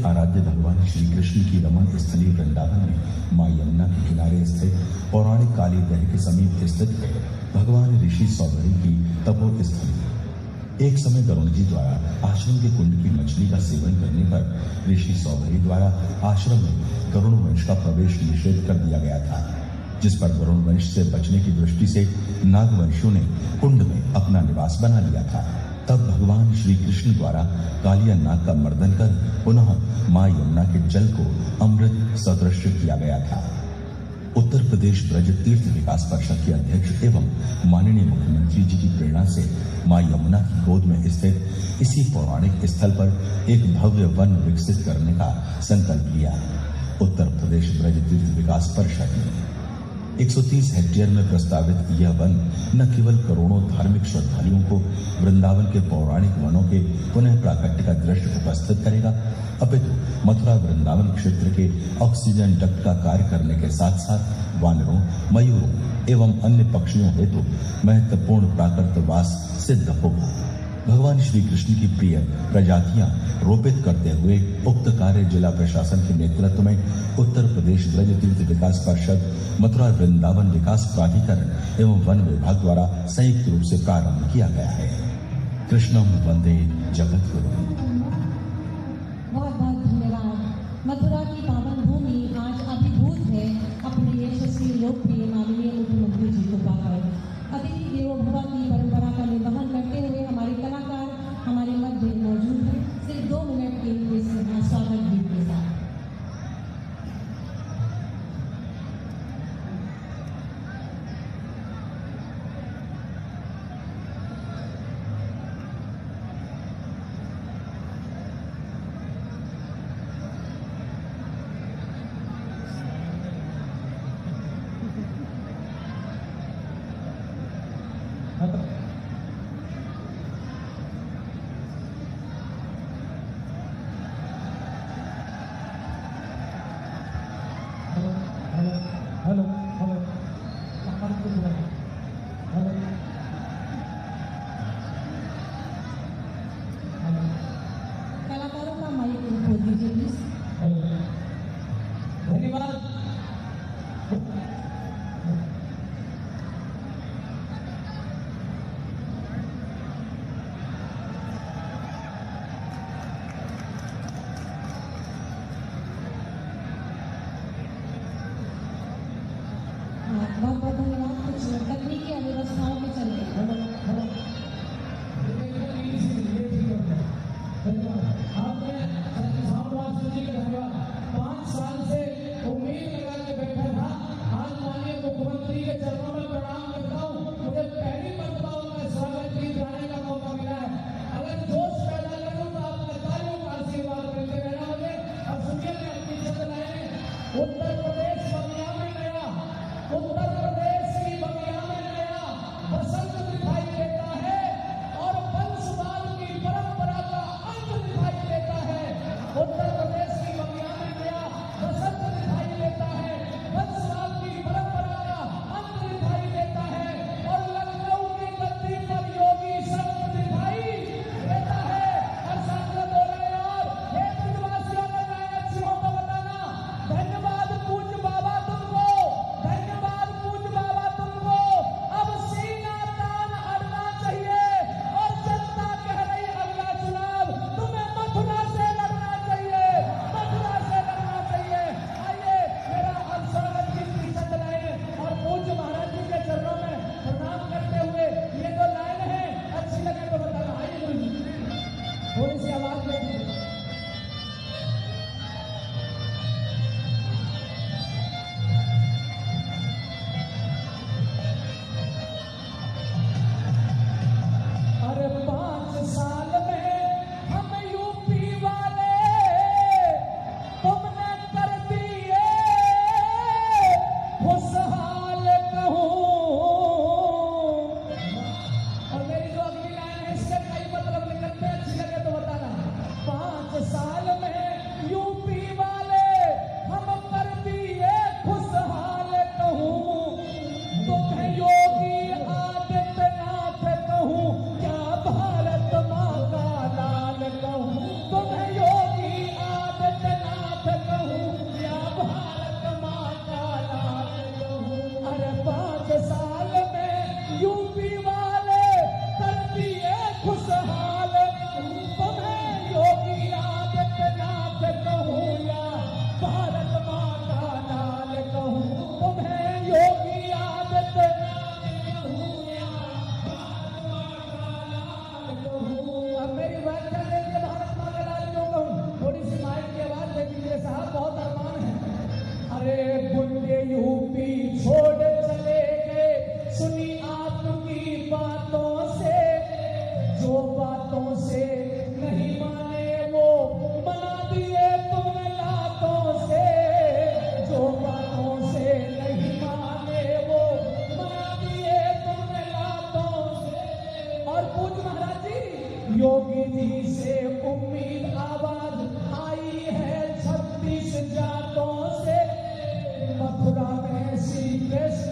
आराध्य भगवान श्री कृष्ण की रमण स्थली वृंदावन में मां यमुना के किनारे स्थित पौराणिक काली दह के समीप स्थित है भगवान ऋषि सौभरी की तपो स्थली। एक समय गरुण जी द्वारा आश्रम के कुंड की मछली का सेवन करने पर ऋषि सौभरी द्वारा आश्रम में गरुण वंश का प्रवेश निषेध कर दिया गया था, जिस पर गरुण वंश से बचने की दृष्टि से नागवंशियों ने कुंड में अपना निवास बना लिया था। तब भगवान श्री कृष्ण द्वारा कालिया नाग का मर्दन कर पुनः मां यमुना के जल को अमृत सदृश किया गया था। उत्तर प्रदेश ब्रज तीर्थ विकास परिषद के अध्यक्ष एवं माननीय मुख्यमंत्री जी की प्रेरणा से मां यमुना की गोद में स्थित इसी पौराणिक स्थल पर एक भव्य वन विकसित करने का संकल्प लिया। उत्तर प्रदेश ब्रज तीर्थ विकास परिषद ने 130 हेक्टेयर में प्रस्तावित यह वन न केवल करोड़ों धार्मिक श्रद्धालुओं को वृंदावन के पौराणिक वनों के पुनः प्राकट्य का दृश्य उपस्थित करेगा, अपितु मथुरा वृंदावन क्षेत्र के ऑक्सीजन डक्ट का कार्य करने के साथ साथ वानरों, मयूरों एवं अन्य पक्षियों हेतु महत्वपूर्ण प्राकृतवास सिद्ध होगा। भगवान श्री कृष्ण की प्रिय प्रजातियां रोपित करते हुए उक्त कार्य जिला प्रशासन के नेतृत्व में उत्तर प्रदेश ब्रज तीर्थ विकास परिषद, मथुरा वृंदावन विकास प्राधिकरण एवं वन विभाग द्वारा संयुक्त रूप से प्रारंभ किया गया है। कृष्णम वंदे जगत गुरु। बहुत बहुत धन्यवाद। मथुरा की पावन भूमि आज अभिभूत है अपने यशस्वी लोकप्रिय माननीय मुख्यमंत्री जी को पाकर। अतिथि देवो भव की परंपरा का निर्वहन करते हुए हमारे कलाकार हमारे मध्य मौजूद हैं। सिर्फ 2 मिनट के लिए स्वागत गीत के साथ। हेलो हेलो कलाकारों का माइक खोल दीजिए प्लीज। धन्यवाद। बहुत बहुत धन्यवाद। कुछ तकनीकी अव्यवस्थाओं के चलते आपने जी का धन्यवाद। 5 साल से उम्मीद लगा के बैठा था। आज माननीय मुख्यमंत्री के चरणों में प्रणाम करता हूँ। मुझे पहली मरतबा उनका स्वागत गीत गाने का मौका मिला है। अगर जोश पैदा करूँ तो आपका तालियों का आशीर्वाद मिलते रहना मुझे। और सुनिए मैं अपनी शब्द लाए उत्तर प्रदेश बगिया में गया, उत्तर प्रदेश की बगिया में गया बसंत दिखाई देता है और वंशवाद की परंपरा का अंत दिखाई देता है। उत्तर प्रदेश की बगिया में गया बसंत दिखाई देता है, वंशवाद की परंपरा का अंत दिखाई देता है और लखनऊ की गद्दी पर योगी संत दिखाई देता है। और सांसद हो रहे और ये ब्रजवासियों को मैं अच्छी को बताना धन्यवाद पूज्य भारत माता लाल कहूँ। अरे 5 साल में यूपी वाले कर दिए खुशहाल, तुम्हें योगी आदित्यनाथ कहूँ या भारत माता लाल कहूँ, तुम्हें योगी आदित्यनाथ कहूँ या भारत माता लाल कहूँ। अब मेरी बात कर लीजिए, भारत माता लाल क्यों कहूँ? थोड़ी सी माइक की आवाज दे दीजिए साहब, बहुत अरमान है। अरे बुंदे यूपी छोड़ चले गए, सुनी आपकी बातों से, जो बातों से नहीं माने वो बना दिए तुमने लातों से, जो बातों से नहीं माने वो बना दिए तुमने लातों से। और पूज महाराज जी, योगी जी से उम्मीद आवाज आई है 36 जातों से, मथुरा में श्री कृष्ण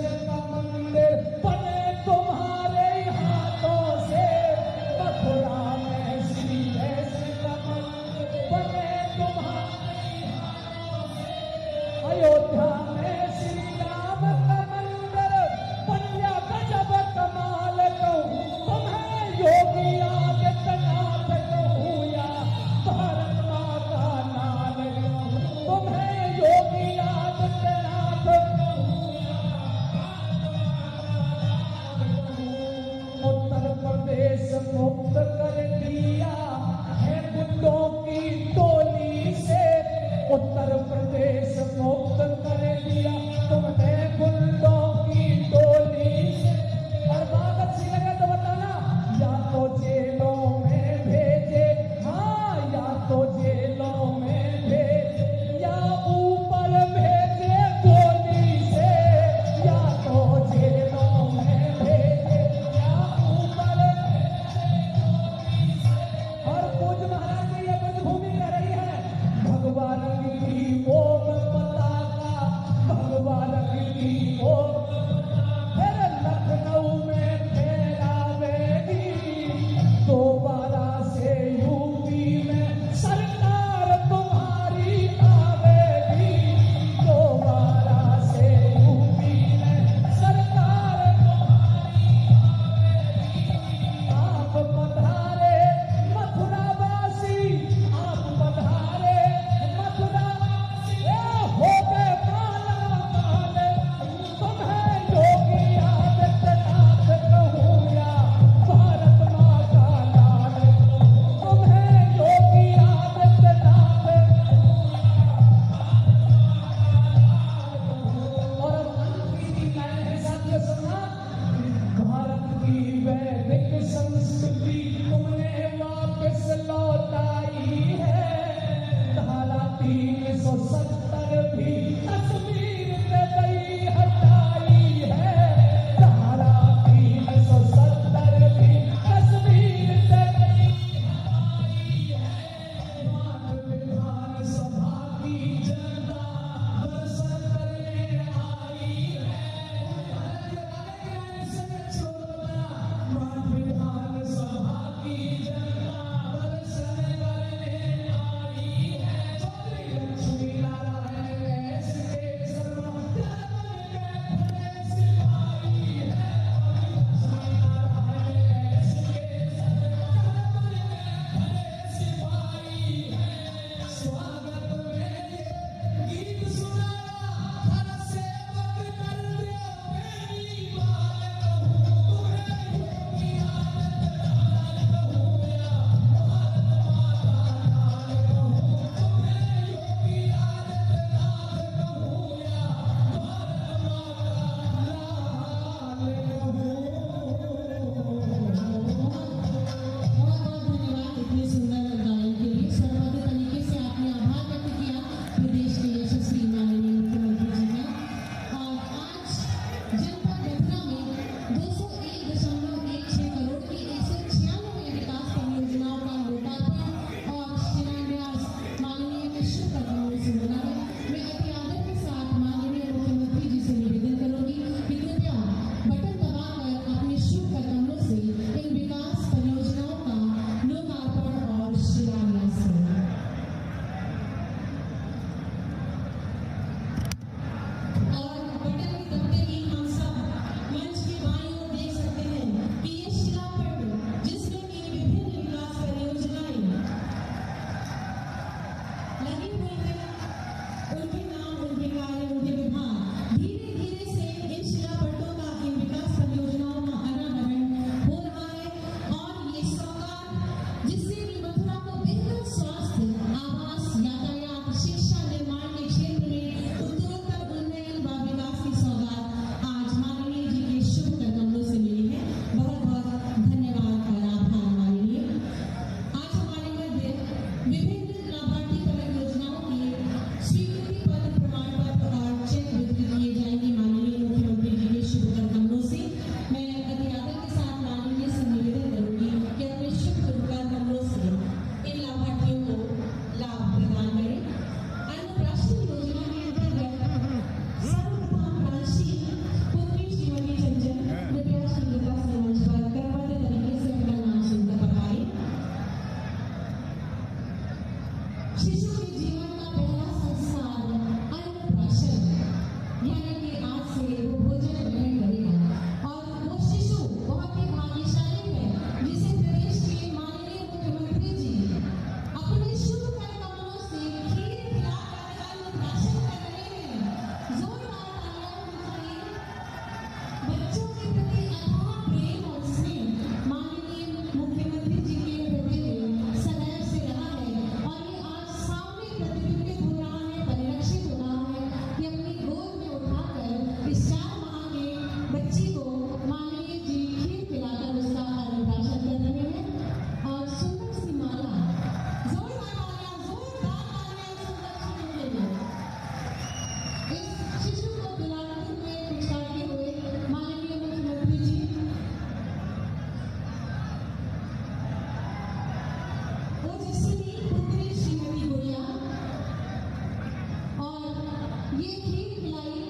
ये खीर खिलाई,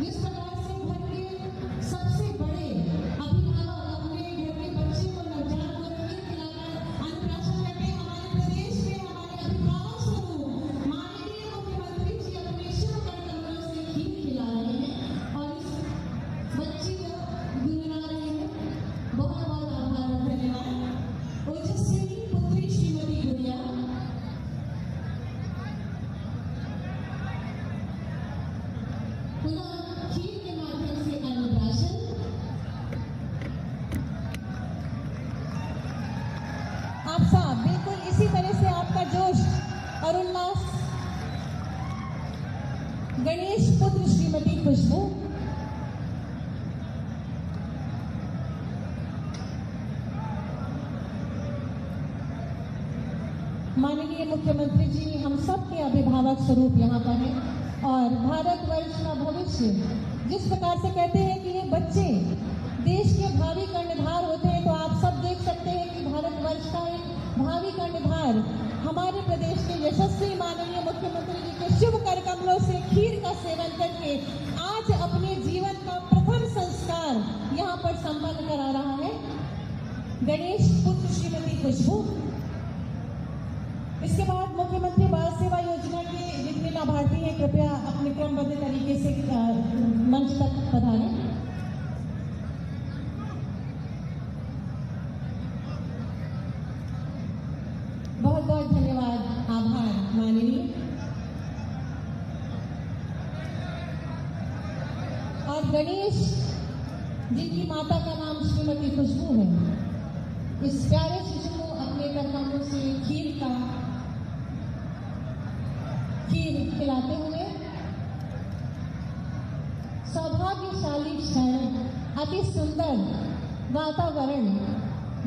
जिस प्रकार से घर के सबसे बड़े अभिभावक अपने घर के बच्चे को नवजात को खीर खिलाकर अन्नप्राशन करते हैं। हमारे प्रदेश के हमारे अभिभावक स्वरूप माननीय मुख्यमंत्री जी अपने शुभ कर कमलों से खीर खिला रहे हैं और इस बच्ची को गुनगुना रहे हैं। बहुत बहुत आभार और धन्यवाद। ओजस्वी पुत्री श्रीमती गुड़िया पुनः खीर के माध्यम से अन्नप्राशन। आप साहब बिल्कुल इसी तरह से आपका जोश और उल्लास। गणेश पुत्र श्रीमती खुशबू, माननीय मुख्यमंत्री जी हम सब के अभिभावक स्वरूप यहाँ पर हैं और भारतवर्ष का भविष्य जिस प्रकार से कहते हैं कि ये बच्चे देश के भावी कर्णधार होते हैं, तो आप सब देख सकते हैं कि भारतवर्ष का एक भावी कर्णधार हमारे प्रदेश के यशस्वी माननीय मुख्यमंत्री जी के शुभ कर कमलों से खीर का सेवन करके आज अपने जीवन का प्रथम संस्कार यहाँ पर संपन्न करा रहा है। गणेश पुत्र श्रीमती खुशबू। इसके बाद मुख्यमंत्री बाल सेवा योजना के जितने लाभार्थी हैं कृपया अपने क्रमबद्ध तरीके से मंच तक पधारें। बहुत बहुत धन्यवाद, आभार माननीय। और गणेश जिनकी माता का नाम श्रीमती खुशबू है, इस प्यारे शिशु को अपने कर कमलों से खीर खिलाते हुए सौभाग्यशाली क्षण, अति सुंदर वातावरण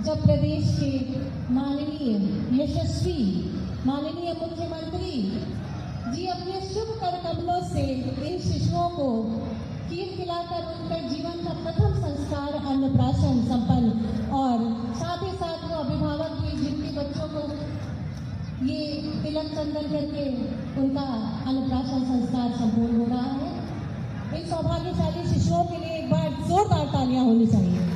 जब प्रदेश के माननीय यशस्वी माननीय मुख्यमंत्री जी अपने शुभ कर कमलों से इन शिशुओं को खीर खिलाकर उनका जीवन का प्रथम संस्कार अन्नप्राशन संपन्न, और साथ ही साथ वो अभिभावक भी जिनके बच्चों को ये तिलक चंदन करके उनका अन्नप्राशन संस्कार संपूर्ण हो रहा है। इन सौभाग्यशाली शिशुओं के लिए एक बार जोरदार तालियां होनी चाहिए।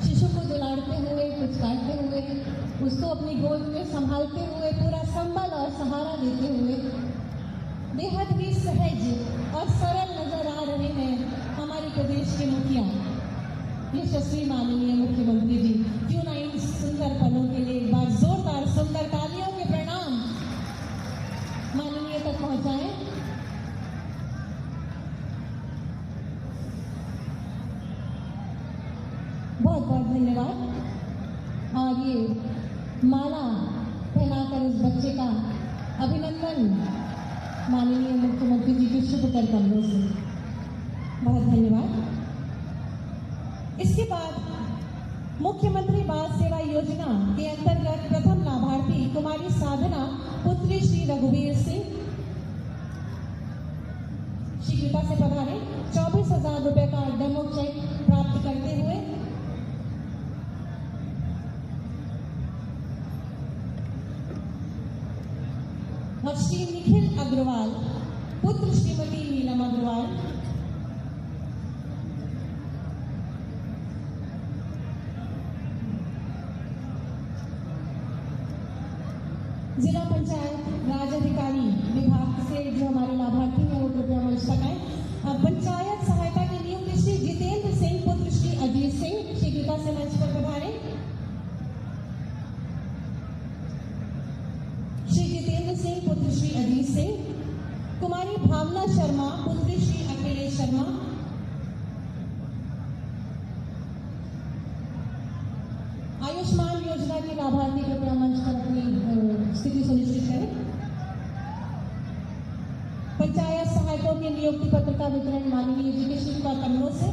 शिशु को दुलारते हुए, पुचकारते हुए, उसको अपनी गोद में संभालते हुए, पूरा संबल और सहारा देते हुए बेहद ही सहज और सरल नजर आ रहे हैं हमारे प्रदेश के मुखिया यशस्वी माननीय मुख्यमंत्री जी। क्यों ना इन सुंदर पलों के लिए एक बार जोरदार सुंदर तालियों के प्रणाम माननीय तक पहुंचाएं। बहुत बहुत धन्यवाद। और ये माला पहनाकर इस बच्चे का अभिनंदन माननीय मुख्यमंत्री जी के शुभ कर कमलों से। बहुत धन्यवाद। इसके बाद मुख्यमंत्री बाल सेवा योजना के अंतर्गत प्रथम लाभार्थी कुमारी साधना पुत्री श्री रघुवीर सिंह शीघ्रता से पधारें। 24,000 रुपए का डेमो चेक प्राप्त करते हुए और श्री निखिल अग्रवाल पुत्र श्रीमती नीलम अग्रवाल जिला पंचायत राज अधिकारी विभाग से जो हमारे लाभार्थी हैं वो कृपया मंच तक आए। पंचायत सहायता की नियुक्त श्री जितेंद्र सिंह पुत्र श्री अजीत सिंह शीघ्रता से मंच पर पधारें। श्री जितेंद्र सिंह पुत्र श्री अजीत सिंह। कुमारी भावना शर्मा पुत्री श्री अखिलेश शर्मा। आयुष्मान योजना के लाभार्थी कृपया मंच पर अपनी स्थिति सुनिश्चित करें। पंचायत सहायकों के नियुक्ति पत्र का वितरण माननीय जी के शुभ कमलों से।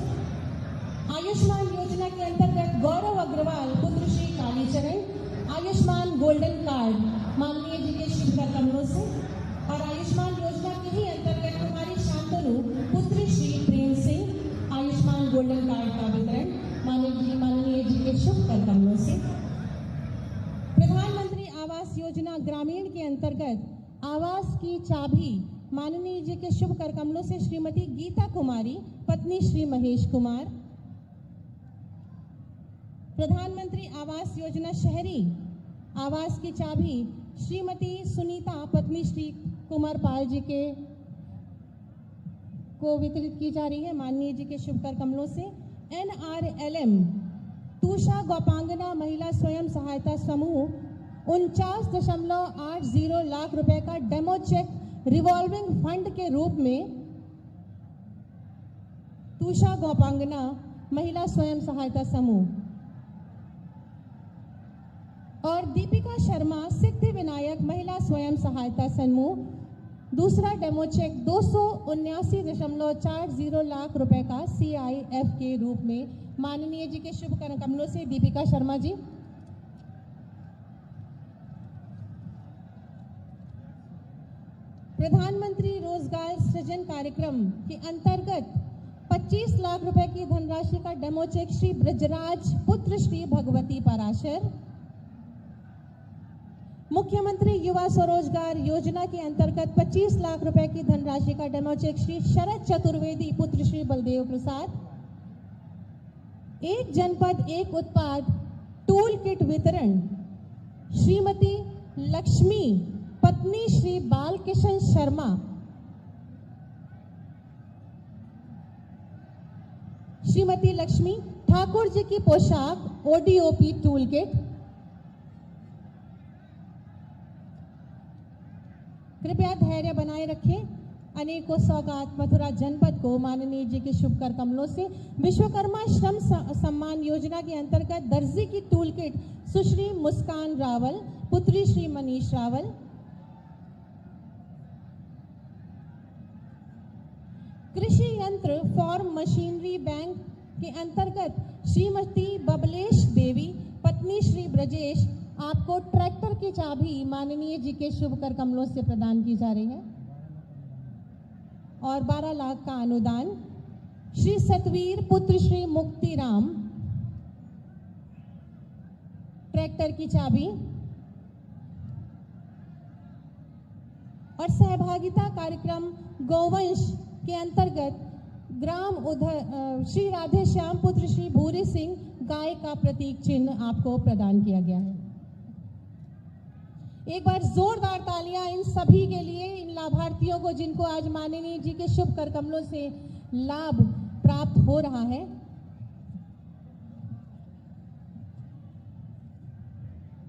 आयुष्मान योजना के अंतर्गत गौरव अग्रवाल पुत्र श्री कालीचरण आयुष्मान गोल्डन कार्ड माननीय जी के शुभ कमलों से। और आयुष्मान गोल्डन कार्ड का वितरण माननीय जी के शुभ कर कमलों से। प्रधानमंत्री आवास योजना ग्रामीण के अंतर्गत आवास की चाबी माननीय जी के शुभ कर कमलों से श्रीमती गीता कुमारी, पत्नी श्री महेश कुमार। प्रधानमंत्री आवास योजना शहरी आवास की चाबी श्रीमती सुनीता, पत्नी श्री कुमार पाल जी के को वितरित की जा रही है माननीय जी के शुभ कर कमलों से। NRLM तूषा गोपांगना महिला स्वयं सहायता समूह 49.80 लाख रुपए का डेमो चेक रिवॉल्विंग फंड के रूप में तूषा गोपांगना महिला स्वयं सहायता समूह और दीपिका शर्मा सिद्धि विनायक महिला स्वयं सहायता समूह दूसरा डेमो चेक 279.40 लाख रुपए का CIF के रूप में माननीय जी के शुभ कर कमलों से दीपिका शर्मा जी। प्रधानमंत्री रोजगार सृजन कार्यक्रम के अंतर्गत 25 लाख रुपए की धनराशि का डेमो चेक श्री ब्रजराज पुत्र श्री भगवती पराशर। मुख्यमंत्री युवा स्वरोजगार योजना के अंतर्गत 25 लाख रुपए की धनराशि का डेमो चेक श्री शरद चतुर्वेदी पुत्र श्री बलदेव प्रसाद। एक जनपद एक उत्पाद टूल किट वितरण श्रीमती लक्ष्मी, पत्नी श्री बालकिशन शर्मा। श्रीमती लक्ष्मी ठाकुर जी की पोशाक ODOP टूल किट। कृपया धैर्य बनाए रखें। अनेकों सौगात मथुरा जनपद को माननीय जी के शुभ कर कमलों से। विश्वकर्मा श्रम सम्मान योजना के अंतर्गत दर्जी की टूल किट सुश्री मुस्कान रावल, पुत्री श्री मनीष रावल। कृषि यंत्र फॉर्म मशीनरी बैंक के अंतर्गत श्रीमती बबलेश देवी, पत्नी श्री ब्रजेश, आपको ट्रैक्टर की चाबी माननीय जी के शुभ कर कमलों से प्रदान की जा रही है और 12 लाख का अनुदान श्री सतवीर पुत्र श्री मुक्तिराम, ट्रैक्टर की चाबी और सहभागिता कार्यक्रम गौवंश के अंतर्गत ग्राम उधर श्री राधे श्याम पुत्र श्री भूरी सिंह, गाय का प्रतीक चिन्ह आपको प्रदान किया गया है। एक बार जोरदार तालियां इन सभी के लिए, इन लाभार्थियों को जिनको आज माननीय जी के शुभ कर कमलों से लाभ प्राप्त हो रहा है।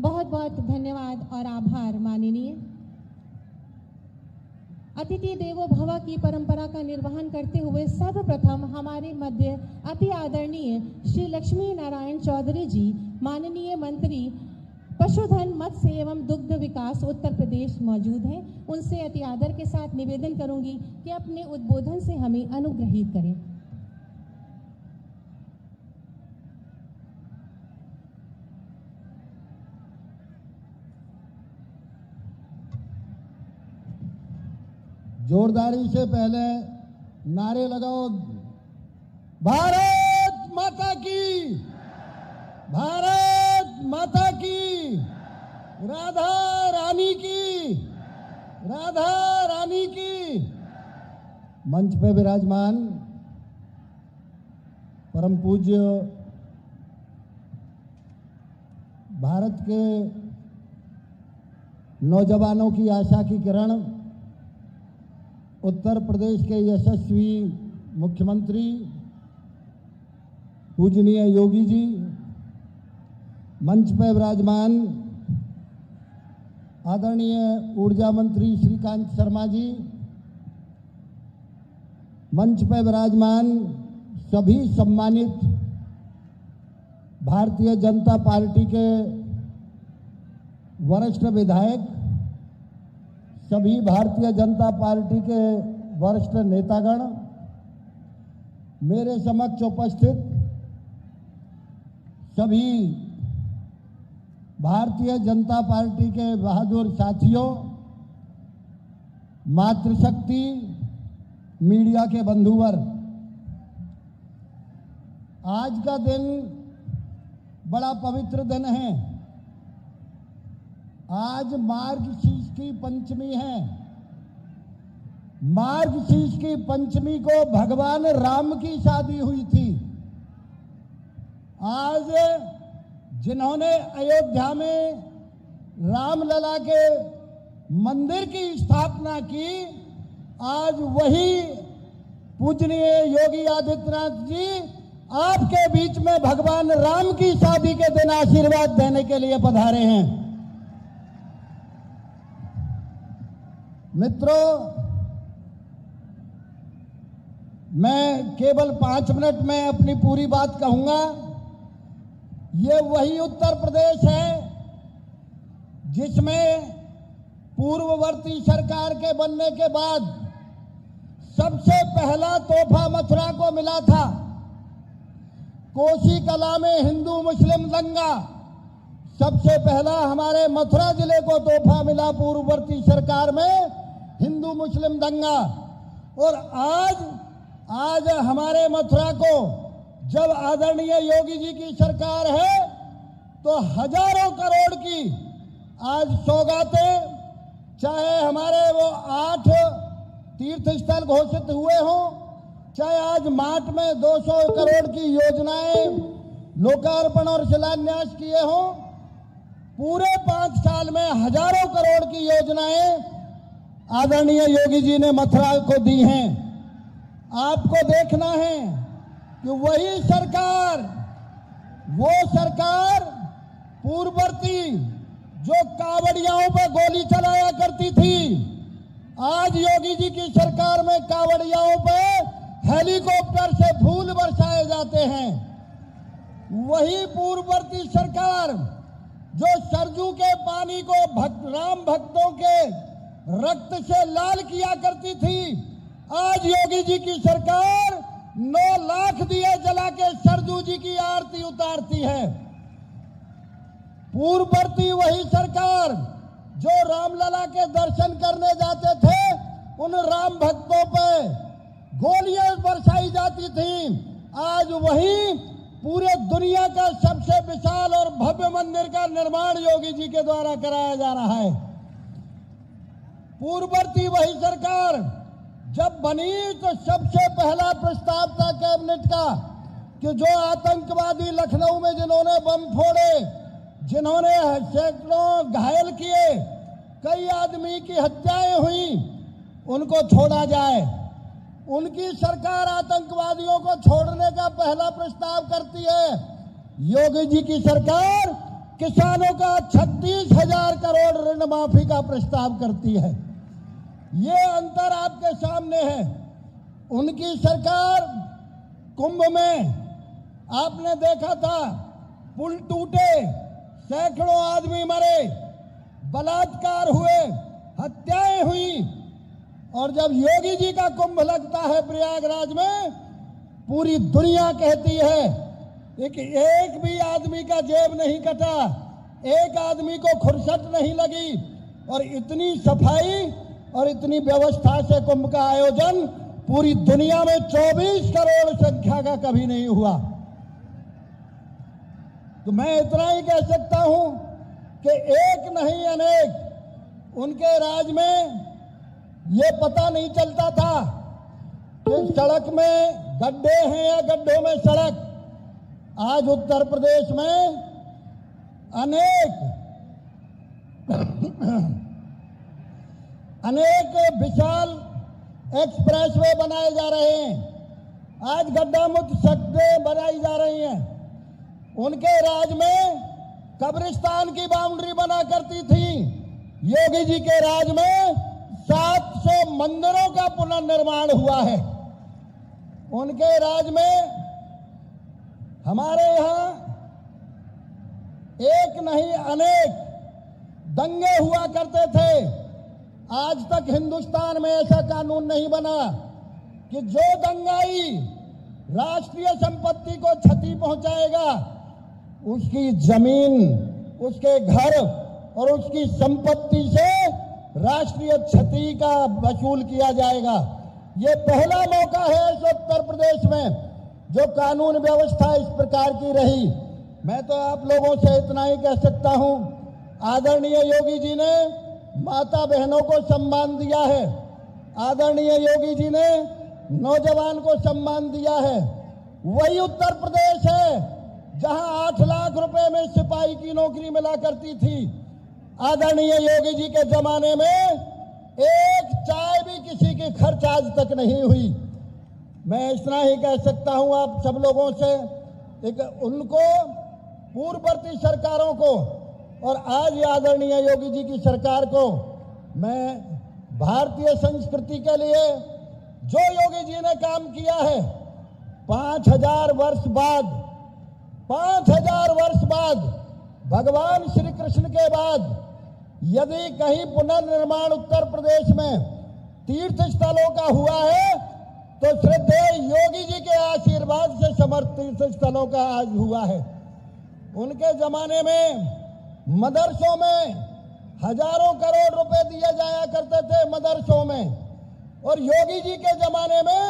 बहुत बहुत धन्यवाद और आभार माननीय। अतिथि देवो भव की परंपरा का निर्वहन करते हुए सर्वप्रथम हमारे मध्य अति आदरणीय श्री लक्ष्मी नारायण चौधरी जी, माननीय मंत्री पशुधन, मत्स्य एवं दुग्ध विकास उत्तर प्रदेश मौजूद हैं। उनसे अति आदर के साथ निवेदन करूंगी कि अपने उद्बोधन से हमें अनुग्रहित करें। जोरदारी से पहले नारे लगाओ। भारत माता की, भारत माता की, राधा रानी की, राधा रानी की। मंच पे विराजमान परम पूज्य भारत के नौजवानों की आशा की किरण, उत्तर प्रदेश के यशस्वी मुख्यमंत्री पूजनीय योगी जी, मंच पर विराजमान आदरणीय ऊर्जा मंत्री श्रीकांत शर्मा जी, मंच पर विराजमान सभी सम्मानित भारतीय जनता पार्टी के वरिष्ठ विधायक, सभी भारतीय जनता पार्टी के वरिष्ठ नेतागण, मेरे समक्ष उपस्थित सभी भारतीय जनता पार्टी के बहादुर साथियों, मातृशक्ति मीडिया के बंधुवर, आज का दिन बड़ा पवित्र दिन है। आज मार्गशीर्ष की पंचमी है। मार्गशीर्ष की पंचमी को भगवान राम की शादी हुई थी। आज जिन्होंने अयोध्या में रामलला के मंदिर की स्थापना की, आज वही पूजनीय योगी आदित्यनाथ जी आपके बीच में भगवान राम की शादी के दिन आशीर्वाद देने के लिए पधारे हैं। मित्रों, मैं केवल 5 मिनट में अपनी पूरी बात कहूंगा। ये वही उत्तर प्रदेश है जिसमें पूर्ववर्ती सरकार के बनने के बाद सबसे पहला तोहफा मथुरा को मिला था। कोसी कला में हिंदू मुस्लिम दंगा, सबसे पहला हमारे मथुरा जिले को तोहफा मिला पूर्ववर्ती सरकार में हिंदू मुस्लिम दंगा। और आज हमारे मथुरा को जब आदरणीय योगी जी की सरकार है तो हजारों करोड़ की आज सौगातें, चाहे हमारे वो 8 तीर्थ स्थल घोषित हुए हों, चाहे आज मार्च में 200 करोड़ की योजनाएं लोकार्पण और शिलान्यास किए हों, पूरे 5 साल में हजारों करोड़ की योजनाएं आदरणीय योगी जी ने मथुरा को दी हैं। आपको देखना है कि वही सरकार, वो सरकार पूर्ववर्ती जो कावड़ियाओं पर गोली चलाया करती थी, आज योगी जी की सरकार में कावड़ियाओं पर हेलीकॉप्टर से फूल बरसाए जाते हैं। वही पूर्ववर्ती सरकार जो सरजू के पानी को राम भक्तों के रक्त से लाल किया करती थी, आज योगी जी की सरकार 9 लाख दिए जला के सरजू जी की आरती उतारती है। पूर्ववर्ती वही सरकार जो रामलला के दर्शन करने जाते थे, उन राम भक्तों पे गोलियां बरसाई जाती थी, आज वही पूरे दुनिया का सबसे विशाल और भव्य मंदिर का निर्माण योगी जी के द्वारा कराया जा रहा है। पूर्ववर्ती वही सरकार जब बनी तो सबसे पहला प्रस्ताव था कैबिनेट का कि जो आतंकवादी लखनऊ में जिन्होंने बम फोड़े, जिन्होंने सैकड़ों घायल किए, कई आदमी की हत्याएं हुई, उनको छोड़ा जाए। उनकी सरकार आतंकवादियों को छोड़ने का पहला प्रस्ताव करती है। योगी जी की सरकार किसानों का 36,000 करोड़ ऋण माफी का प्रस्ताव करती है। ये अंतर आपके सामने है। उनकी सरकार कुंभ में आपने देखा था, पुल टूटे, सैकड़ों आदमी मरे, बलात्कार हुए, हत्याएं हुई, और जब योगी जी का कुंभ लगता है प्रयागराज में, पूरी दुनिया कहती है कि एक भी आदमी का जेब नहीं कटा, एक आदमी को फुर्सत नहीं लगी, और इतनी सफाई और इतनी व्यवस्था से कुंभ का आयोजन पूरी दुनिया में 24 करोड़ संख्या का कभी नहीं हुआ। तो मैं इतना ही कह सकता हूं कि एक नहीं अनेक, उनके राज में ये पता नहीं चलता था कि सड़क में गड्ढे हैं या गड्ढों में सड़क। आज उत्तर प्रदेश में अनेक विशाल एक्सप्रेसवे बनाए जा रहे हैं। आज गड्ढा मुक्त सड़कें बनाई जा रही हैं। उनके राज में कब्रिस्तान की बाउंड्री बना करती थी। योगी जी के राज में 700 मंदिरों का पुनर्निर्माण हुआ है। उनके राज में हमारे यहां एक नहीं अनेक दंगे हुआ करते थे। आज तक हिंदुस्तान में ऐसा कानून नहीं बना कि जो दंगाई राष्ट्रीय संपत्ति को क्षति पहुंचाएगा, उसकी जमीन, उसके घर और उसकी संपत्ति से राष्ट्रीय क्षति का वसूल किया जाएगा। ये पहला मौका है इस उत्तर प्रदेश में जो कानून व्यवस्था इस प्रकार की रही। मैं तो आप लोगों से इतना ही कह सकता हूं, आदरणीय योगी जी ने माता बहनों को सम्मान दिया है, आदरणीय योगी जी ने नौजवान को सम्मान दिया है। वही उत्तर प्रदेश है जहां 8 लाख रुपए में सिपाही की नौकरी मिला करती थी। आदरणीय योगी जी के जमाने में एक चाय भी किसी की खर्च आज तक नहीं हुई। मैं इतना ही कह सकता हूं आप सब लोगों से, उनको पूर्ववर्ती सरकारों को और आज आदरणीय योगी जी की सरकार को मैं भारतीय संस्कृति के लिए जो योगी जी ने काम किया है, 5000 वर्ष बाद 5000 वर्ष बाद भगवान श्री कृष्ण के बाद यदि कहीं पुनर्निर्माण उत्तर प्रदेश में तीर्थ स्थलों का हुआ है तो श्रद्धेय योगी जी के आशीर्वाद से समर्थ तीर्थ स्थलों का आज हुआ है। उनके जमाने में मदरसों में हजारों करोड़ रुपए दिए जाया करते थे मदरसों में, और योगी जी के जमाने में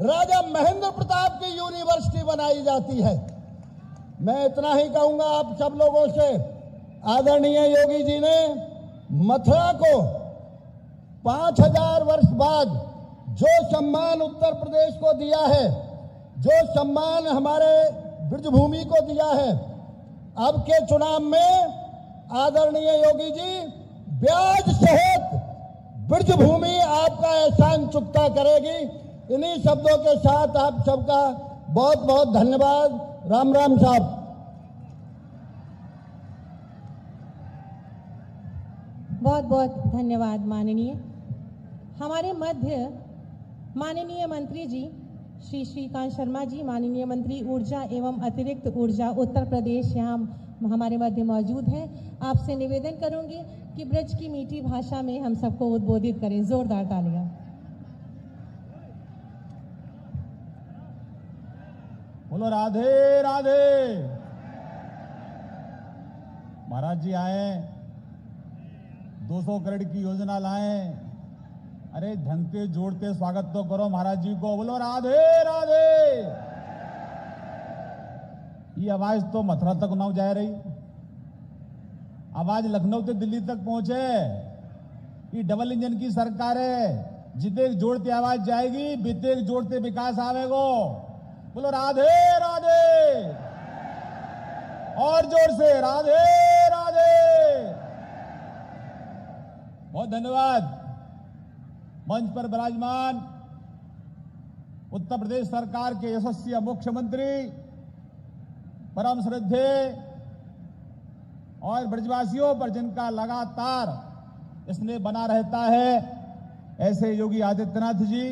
राजा महेंद्र प्रताप की यूनिवर्सिटी बनाई जाती है। मैं इतना ही कहूंगा आप सब लोगों से, आदरणीय योगी जी ने मथुरा को 5000 वर्ष बाद जो सम्मान उत्तर प्रदेश को दिया है, जो सम्मान हमारे ब्रजभूमि को दिया है, अब के चुनाव में आदरणीय योगी जी ब्याज सहित ब्रजभूमि आपका एहसान चुकता करेगी। इन्हीं शब्दों के साथ आप सबका बहुत बहुत धन्यवाद। राम राम साहब। बहुत बहुत धन्यवाद माननीय। हमारे मध्य माननीय मंत्री जी श्री श्रीकांत शर्मा जी, माननीय मंत्री ऊर्जा एवं अतिरिक्त ऊर्जा उत्तर प्रदेश यहाँ हमारे मध्य मौजूद हैं। आपसे निवेदन करूंगी कि ब्रज की मीठी भाषा में हम सबको उद्बोधित करें। जोरदार तालियां। बोलो राधे राधे। महाराज जी आए, 200 करोड़ की योजना लाए। अरे ढंगते जोड़ते स्वागत तो करो महाराज जी को। बोलो राधे राधे। ये आवाज तो मथुरा तक ना जा रही, आवाज लखनऊ से दिल्ली तक पहुंचे। ये डबल इंजन की सरकार है, जिते जोड़ते आवाज जाएगी, बीते जोड़ते विकास आवेगो। बोलो राधे राधे। और जोर से राधे राधे। बहुत धन्यवाद। मंच पर विराजमान उत्तर प्रदेश सरकार के यशस्वी मुख्यमंत्री, परम श्रद्धेय और ब्रजवासियों पर जिनका लगातार स्नेह बना रहता है, ऐसे योगी आदित्यनाथ जी,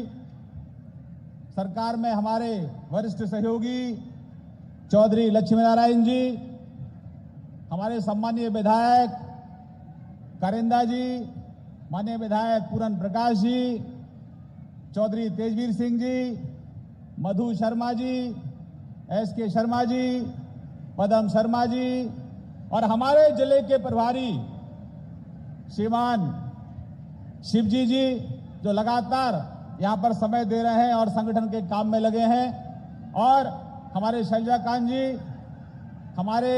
सरकार में हमारे वरिष्ठ सहयोगी चौधरी लक्ष्मी नारायण जी, हमारे सम्मानीय विधायक कारिंदा जी, माननीय विधायक पूरन प्रकाश जी, चौधरी तेजवीर सिंह जी, मधु शर्मा जी, SK शर्मा जी, पदम शर्मा जी, और हमारे जिले के प्रभारी श्रीमान शिवजी जी, जो लगातार यहां पर समय दे रहे हैं और संगठन के काम में लगे हैं, और हमारे शैलजाकांत जी, हमारे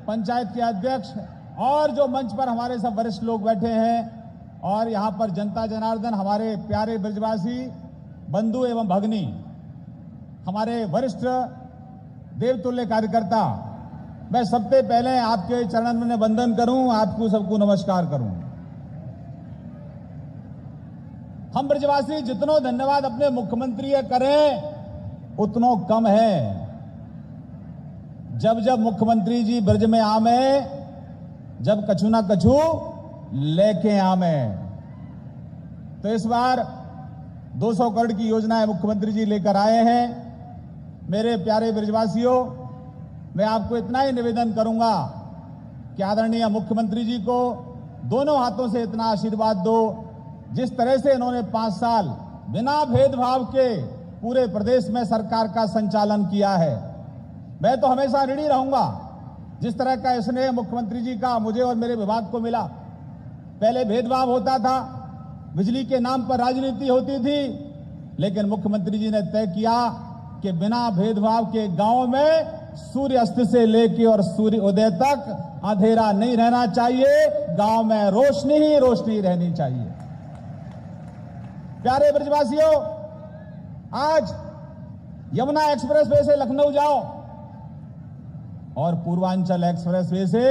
पंचायत के अध्यक्ष, और जो मंच पर हमारे सब वरिष्ठ लोग बैठे हैं, और यहां पर जनता जनार्दन, हमारे प्यारे ब्रजवासी बंधु एवं भगिनी, हमारे वरिष्ठ देवतुल्य कार्यकर्ता, मैं सबसे पहले आपके चरणन में वंदन करूं, आपको सबको नमस्कार करूं। हम ब्रजवासी जितनो धन्यवाद अपने मुख्यमंत्री करें उतनो कम है। जब जब मुख्यमंत्री जी ब्रज में आवे, जब कछु ना कछु लेके आवे, तो इस बार 200 करोड़ की योजनाएं मुख्यमंत्री जी लेकर आए हैं। मेरे प्यारे ब्रजवासियों, मैं आपको इतना ही निवेदन करूंगा कि आदरणीय मुख्यमंत्री जी को दोनों हाथों से इतना आशीर्वाद दो, जिस तरह से इन्होंने 5 साल बिना भेदभाव के पूरे प्रदेश में सरकार का संचालन किया है। मैं तो हमेशा ऋणी रहूंगा जिस तरह का स्नेह मुख्यमंत्री जी का मुझे और मेरे विभाग को मिला। पहले भेदभाव होता था, बिजली के नाम पर राजनीति होती थी, लेकिन मुख्यमंत्री जी ने तय किया कि कि बिना भेदभाव के गांव में सूर्य अस्त से लेके और सूर्य उदय तक अंधेरा नहीं रहना चाहिए, गांव में रोशनी ही रोशनी रहनी चाहिए। प्यारे ब्रजवासियों, आज यमुना एक्सप्रेसवे से लखनऊ जाओ और पूर्वांचल एक्सप्रेसवे से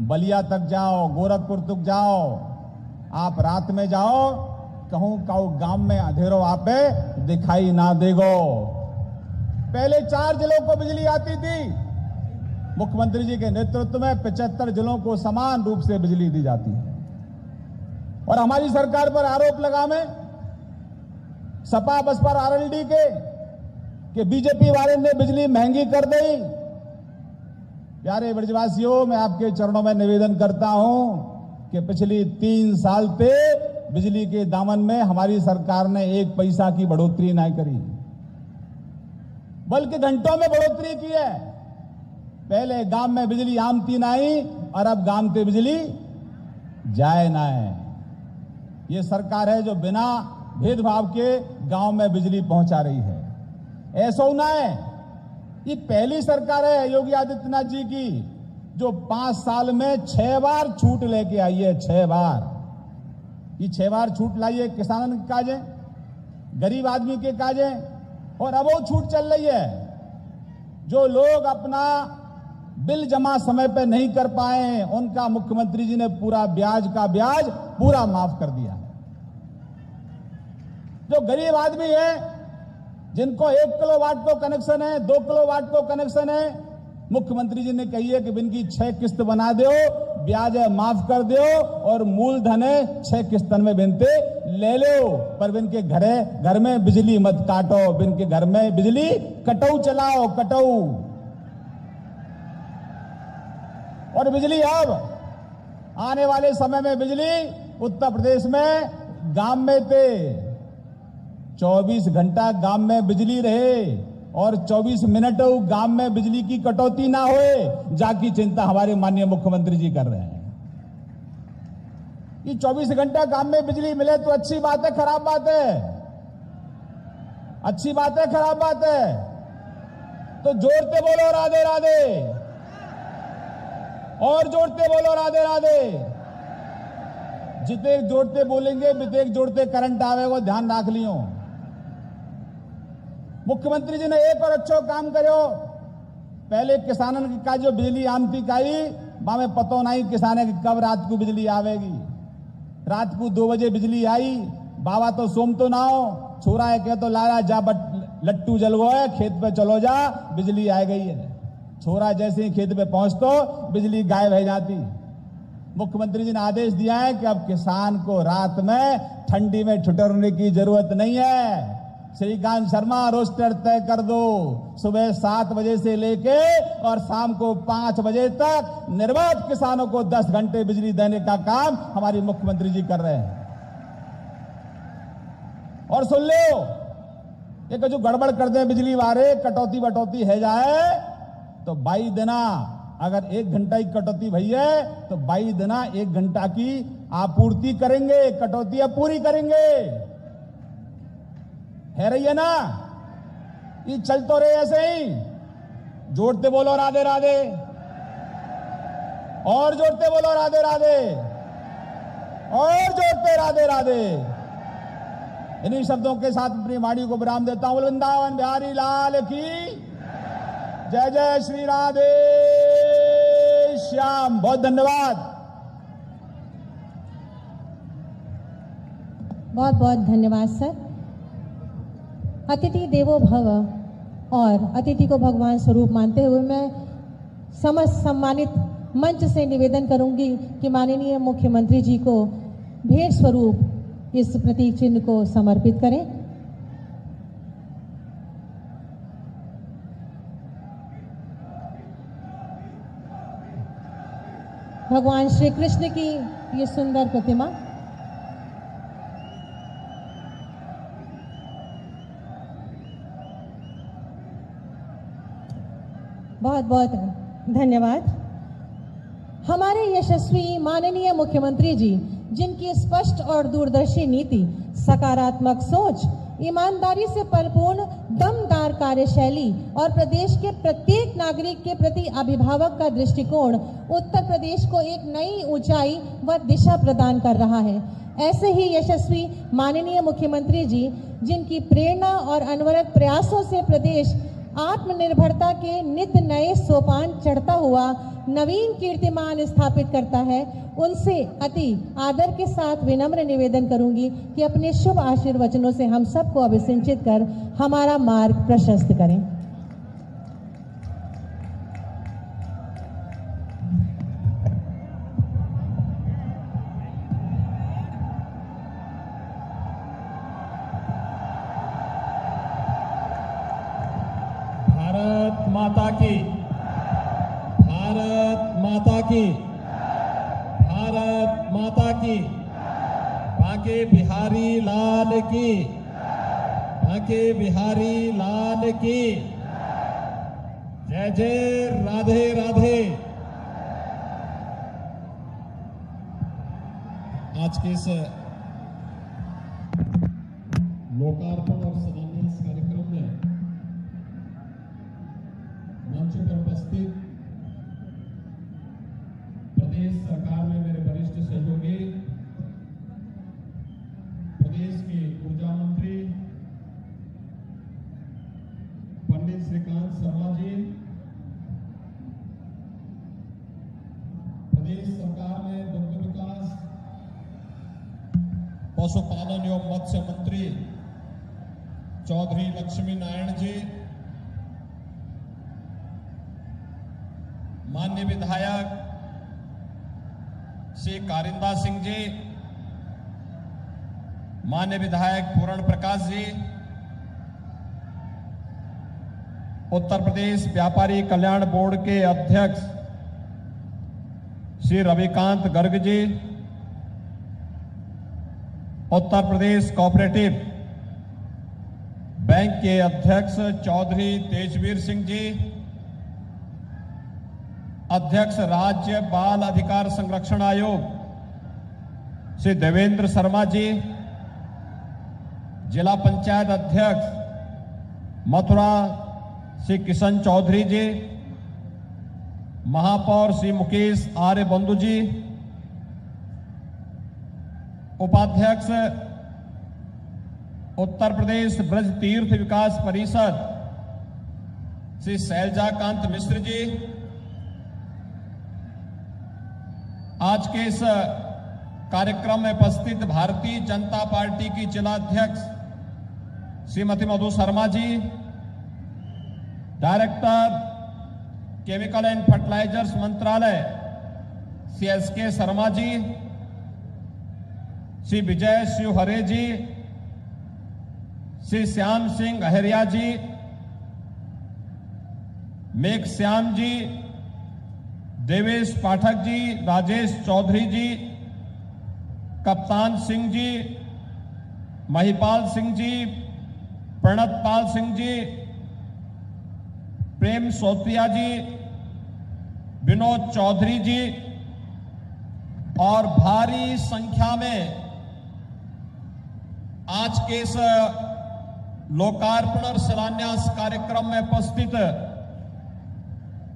बलिया तक जाओ, गोरखपुर तक जाओ, आप रात में जाओ, कहूं गांव में अंधेरों आपे दिखाई ना देगो। पहले 4 जिलों को बिजली आती थी, मुख्यमंत्री जी के नेतृत्व में 75 जिलों को समान रूप से बिजली दी जाती है। और हमारी सरकार पर आरोप लगा में सपा बसपा आरएलडी के कि बीजेपी वाले ने बिजली महंगी कर दी। प्यारे ब्रजवासियों, मैं आपके चरणों में निवेदन करता हूं कि पिछली 3 साल से बिजली के दामन में हमारी सरकार ने 1 पैसा की बढ़ोतरी नहीं करी, बल्कि घंटों में बढ़ोतरी की है। पहले गांव में बिजली आमती नहीं और अब गांव से बिजली जाए ना है। ये सरकार है जो बिना भेदभाव के गांव में बिजली पहुंचा रही है। ऐसा ना है, ये पहली सरकार है योगी आदित्यनाथ जी की जो 5 साल में 6 बार छूट लेके आई है। 6 बार, ये 6 बार छूट लाई है किसानों के काजे, गरीब आदमी के काजे, और अब वो छूट चल रही है। जो लोग अपना बिल जमा समय पे नहीं कर पाए उनका मुख्यमंत्री जी ने पूरा ब्याज का ब्याज पूरा माफ कर दिया। जो गरीब आदमी है जिनको 1 किलोवाट को कनेक्शन है, 2 किलोवाट को कनेक्शन है, मुख्यमंत्री जी ने कही है कि इनकी 6 किस्त बना दो, ब्याज माफ कर दो और मूलधन 6 किस्तन में बिनते ले लो, पर इनके घर में बिजली मत काटो, इनके घर में बिजली कटऊ चलाओ, कटऊ। और बिजली अब आने वाले समय में बिजली उत्तर प्रदेश में गांव में थे 24 घंटा गांव में बिजली रहे और 24 मिनट गांव में बिजली की कटौती ना होए, जाकी चिंता हमारे माननीय मुख्यमंत्री जी कर रहे हैं। कि 24 घंटा गांव में बिजली मिले तो अच्छी बात है, खराब बात है? अच्छी बात है, खराब बात है? तो जोरते बोलो राधे राधे, और जोरते बोलो राधे राधे। जितने जोड़ते बोलेंगे बितेक जोड़ते करंट आवेगा, ध्यान रख लियो। मुख्यमंत्री जी ने एक और अच्छा काम करो। पहले किसानों का जो बिजली आमती काई बा में पतो नहीं किसाने की कब रात को बिजली आवेगी। रात को 2 बजे बिजली आई, बाबा तो सोम तो ना हो, छोरा है कह तो लारा जा लट्टू जल गो है, खेत पे चलो जा, बिजली आ गई है। छोरा जैसे ही खेत पे पहुंचतो बिजली गायब हो जाती। मुख्यमंत्री जी ने आदेश दिया है कि अब किसान को रात में ठंडी में ठिठुरने की जरूरत नहीं है। श्रीकांत शर्मा रोस्टर तय कर दो, सुबह 7 बजे से लेके और शाम को 5 बजे तक निर्बाध किसानों को 10 घंटे बिजली देने का काम हमारी मुख्यमंत्री जी कर रहे हैं। और सुन लो, एक जो गड़बड़ कर दे बिजली वाले, कटौती बटौती है जाए तो 22 दिना, अगर 1 घंटा की कटौती भई है तो 22 दिना 1 घंटा की आपूर्ति करेंगे, कटौती अब पूरी करेंगे। है रही है ना? ये चल तो रहे ऐसे ही। जोड़ते बोलो राधे राधे, और जोड़ते बोलो राधे राधे, और जोड़ते राधे राधे। इन्हीं शब्दों के साथ अपनी वाणी को विराम देता हूं। वृंदावन बिहारी लाल की जय जय श्री राधे श्याम। बहुत धन्यवाद। बहुत बहुत धन्यवाद सर। अतिथि देवो भव और अतिथि को भगवान स्वरूप मानते हुए मैं समस्त सम्मानित मंच से निवेदन करूंगी कि माननीय मुख्यमंत्री जी को भेंट स्वरूप इस प्रतीक चिन्ह को समर्पित करें। भगवान श्री कृष्ण की ये सुंदर प्रतिमा बहुत बहुत धन्यवाद। हमारे यशस्वी माननीय मुख्यमंत्री जी जिनकी स्पष्ट और दूरदर्शी नीति, सकारात्मक सोच, ईमानदारी से परिपूर्ण दमदार कार्यशैली और प्रदेश के प्रत्येक नागरिक के प्रति अभिभावक का दृष्टिकोण उत्तर प्रदेश को एक नई ऊंचाई व दिशा प्रदान कर रहा है। ऐसे ही यशस्वी माननीय मुख्यमंत्री जी, जिनकी प्रेरणा और अनवरत प्रयासों से प्रदेश आत्मनिर्भरता के नित्य नए सोपान चढ़ता हुआ नवीन कीर्तिमान स्थापित करता है, उनसे अति आदर के साथ विनम्र निवेदन करूंगी कि अपने शुभ आशीर्वचनों से हम सबको अभिसिंचित कर हमारा मार्ग प्रशस्त करें। भारत माता की, भारत माता की, भारत माता की, बांके बिहारी लाल की, बांके बिहारी लाल की, जय जय राधे राधे। आज के इस लोकार्पण और शिलान्यास कार्यक्रम में मंच पर उपस्थित प्रदेश सरकार में मेरे वरिष्ठ सहयोगी, प्रदेश के ऊर्जा मंत्री पंडित श्रीकांत शर्मा जी, प्रदेश सरकार में दुग्ध विकास, पशुपालन एवं मत्स्य मंत्री चौधरी लक्ष्मी नारायण जी, माननीय विधायक श्री कारिंदा सिंह जी, माननीय विधायक पूर्ण प्रकाश जी, उत्तर प्रदेश व्यापारी कल्याण बोर्ड के अध्यक्ष श्री रविकांत गर्ग जी, उत्तर प्रदेश कोऑपरेटिव बैंक के अध्यक्ष चौधरी तेजवीर सिंह जी, अध्यक्ष राज्य बाल अधिकार संरक्षण आयोग श्री देवेंद्र शर्मा जी, जिला पंचायत अध्यक्ष मथुरा श्री किशन चौधरी जी, महापौर श्री मुकेश आर्य बंधु जी, उपाध्यक्ष उत्तर प्रदेश ब्रज तीर्थ विकास परिषद श्री शैलजाकांत मिश्र जी, आज के इस कार्यक्रम में उपस्थित भारतीय जनता पार्टी की जिलाध्यक्ष Shrimati Madhu Sharma ji, director chemical and fertilisers मंत्रालय श्री एस.के. शर्मा जी, श्री विजय शिवहरे जी, श्री श्याम सिंह अहरिया जी, मेघ श्याम जी, देवेश पाठक जी, राजेश चौधरी जी, कप्तान सिंह जी, महिपाल सिंह जी, प्रणतपाल सिंह जी, प्रेम सोतिया जी, विनोद चौधरी जी और भारी संख्या में आज के इस लोकार्पण और शिलान्यास कार्यक्रम में उपस्थित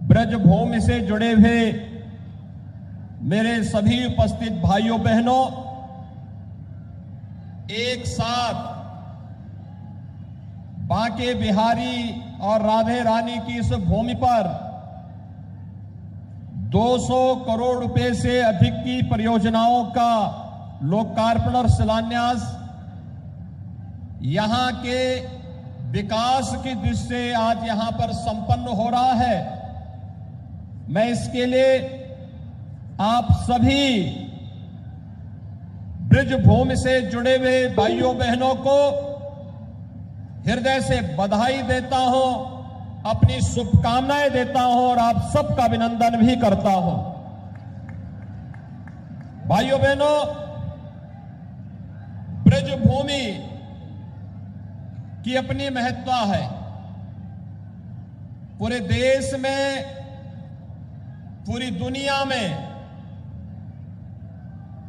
ब्रजभूमि से जुड़े हुए मेरे सभी उपस्थित भाइयों बहनों, एक साथ बांके बिहारी और राधे रानी की इस भूमि पर 200 करोड़ रुपए से अधिक की परियोजनाओं का लोकार्पण और शिलान्यास यहां के विकास की दृष्टि से आज यहां पर संपन्न हो रहा है। मैं इसके लिए आप सभी ब्रजभूमि से जुड़े हुए भाइयों बहनों को हृदय से बधाई देता हूं, अपनी शुभकामनाएं देता हूं और आप सबका अभिनंदन भी करता हूं। भाइयों बहनों, ब्रजभूमि की अपनी महत्ता है। पूरे देश में, पूरी दुनिया में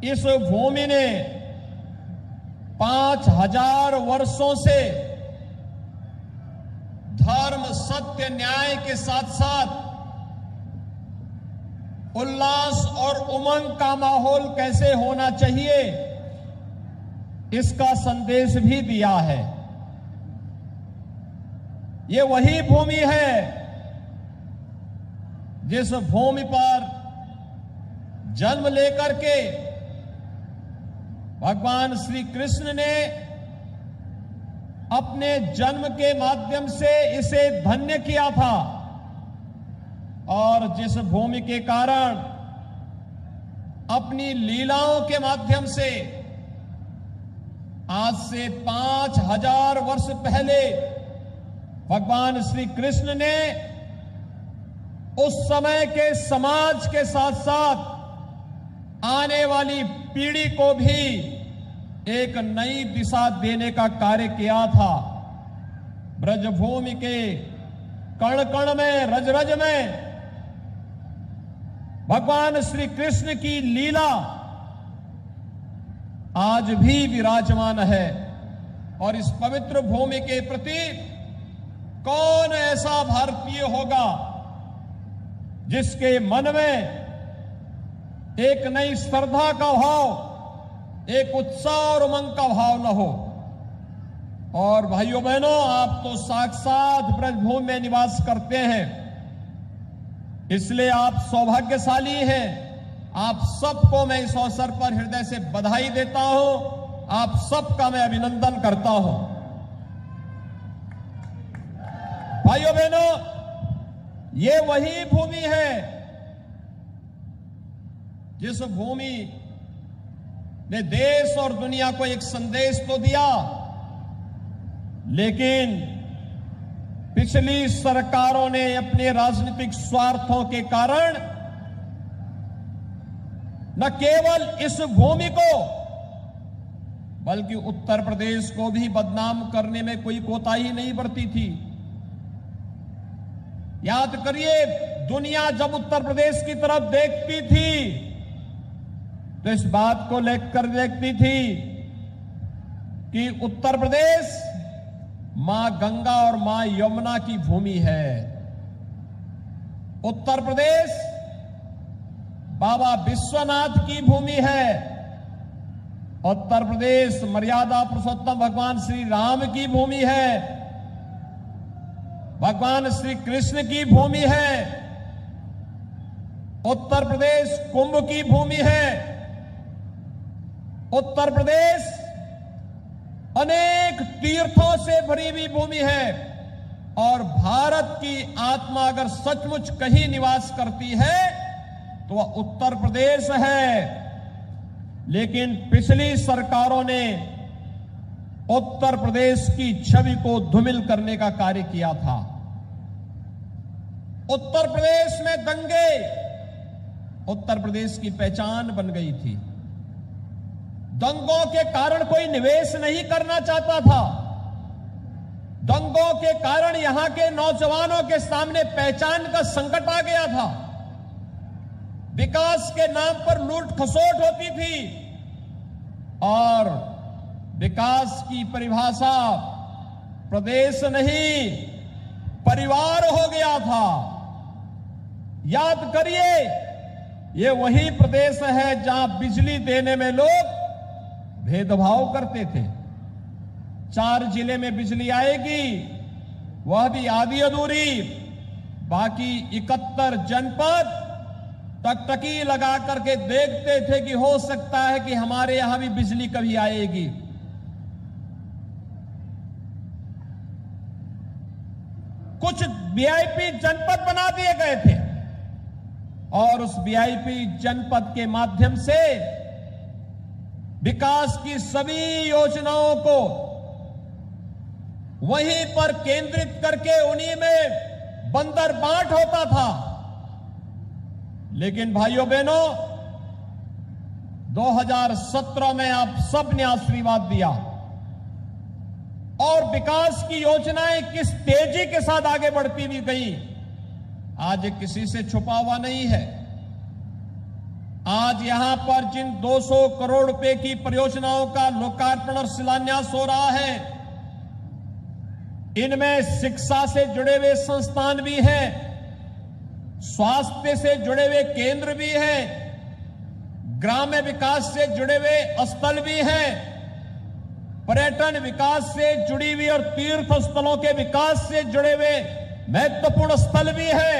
इस भूमि ने 5000 वर्षों से धर्म, सत्य, न्याय के साथ साथ उल्लास और उमंग का माहौल कैसे होना चाहिए, इसका संदेश भी दिया है। ये वही भूमि है जिस भूमि पर जन्म लेकर के भगवान श्री कृष्ण ने अपने जन्म के माध्यम से इसे धन्य किया था, और जिस भूमि के कारण अपनी लीलाओं के माध्यम से आज से 5000 वर्ष पहले भगवान श्री कृष्ण ने उस समय के समाज के साथ साथ आने वाली पीढ़ी को भी एक नई दिशा देने का कार्य किया था। ब्रजभूमि के कण कण में, रज रज में भगवान श्री कृष्ण की लीला आज भी विराजमान है। और इस पवित्र भूमि के प्रति कौन ऐसा भारतीय होगा जिसके मन में एक नई श्रद्धा का भाव, एक उत्साह और उमंग का भाव न हो। और भाइयों बहनों, आप तो साक्षात ब्रजभूमि में निवास करते हैं, इसलिए आप सौभाग्यशाली हैं। आप सबको मैं इस अवसर पर हृदय से बधाई देता हूं, आप सबका मैं अभिनंदन करता हूं। भाइयों बहनों, ये वही भूमि है जिस भूमि ने देश और दुनिया को एक संदेश तो दिया, लेकिन पिछली सरकारों ने अपने राजनीतिक स्वार्थों के कारण न केवल इस भूमि को बल्कि उत्तर प्रदेश को भी बदनाम करने में कोई कोताही नहीं बरती थी। याद करिए, दुनिया जब उत्तर प्रदेश की तरफ देखती थी तो इस बात को लेकर देखती थी कि उत्तर प्रदेश मां गंगा और मां यमुना की भूमि है। उत्तर प्रदेश बाबा विश्वनाथ की भूमि है। उत्तर प्रदेश मर्यादा पुरुषोत्तम भगवान श्री राम की भूमि है, भगवान श्री कृष्ण की भूमि है। उत्तर प्रदेश कुंभ की भूमि है। उत्तर प्रदेश अनेक तीर्थों से भरी हुई भूमि है। और भारत की आत्मा अगर सचमुच कहीं निवास करती है तो वह उत्तर प्रदेश है। लेकिन पिछली सरकारों ने उत्तर प्रदेश की छवि को धूमिल करने का कार्य किया था। उत्तर प्रदेश में दंगे उत्तर प्रदेश की पहचान बन गई थी। दंगों के कारण कोई निवेश नहीं करना चाहता था। दंगों के कारण यहां के नौजवानों के सामने पहचान का संकट आ गया था। विकास के नाम पर लूट खसोट होती थी और विकास की परिभाषा प्रदेश नहीं परिवार हो गया था। याद करिए, ये वही प्रदेश है जहां बिजली देने में लोग भेदभाव करते थे। 4 जिले में बिजली आएगी, वह भी आधी अधूरी, बाकी 71 जनपद टकटकी लगा करके देखते थे कि हो सकता है कि हमारे यहां भी बिजली कभी आएगी। कुछ वीआईपी जनपद बना दिए गए थे और उस वीआईपी जनपद के माध्यम से विकास की सभी योजनाओं को वहीं पर केंद्रित करके उन्हीं में बंदरबाट होता था। लेकिन भाइयों बहनों, 2017 में आप सब ने आशीर्वाद दिया और विकास की योजनाएं किस तेजी के साथ आगे बढ़ती हुई गई, आज किसी से छुपा हुआ नहीं है। आज यहां पर जिन 200 करोड़ रुपए की परियोजनाओं का लोकार्पण और शिलान्यास हो रहा है, इनमें शिक्षा से जुड़े हुए संस्थान भी हैं, स्वास्थ्य से जुड़े हुए केंद्र भी हैं, ग्राम्य विकास से जुड़े हुए स्थल भी हैं, पर्यटन विकास से जुड़ी हुई और तीर्थ स्थलों के विकास से जुड़े हुए महत्वपूर्ण स्थल भी हैं।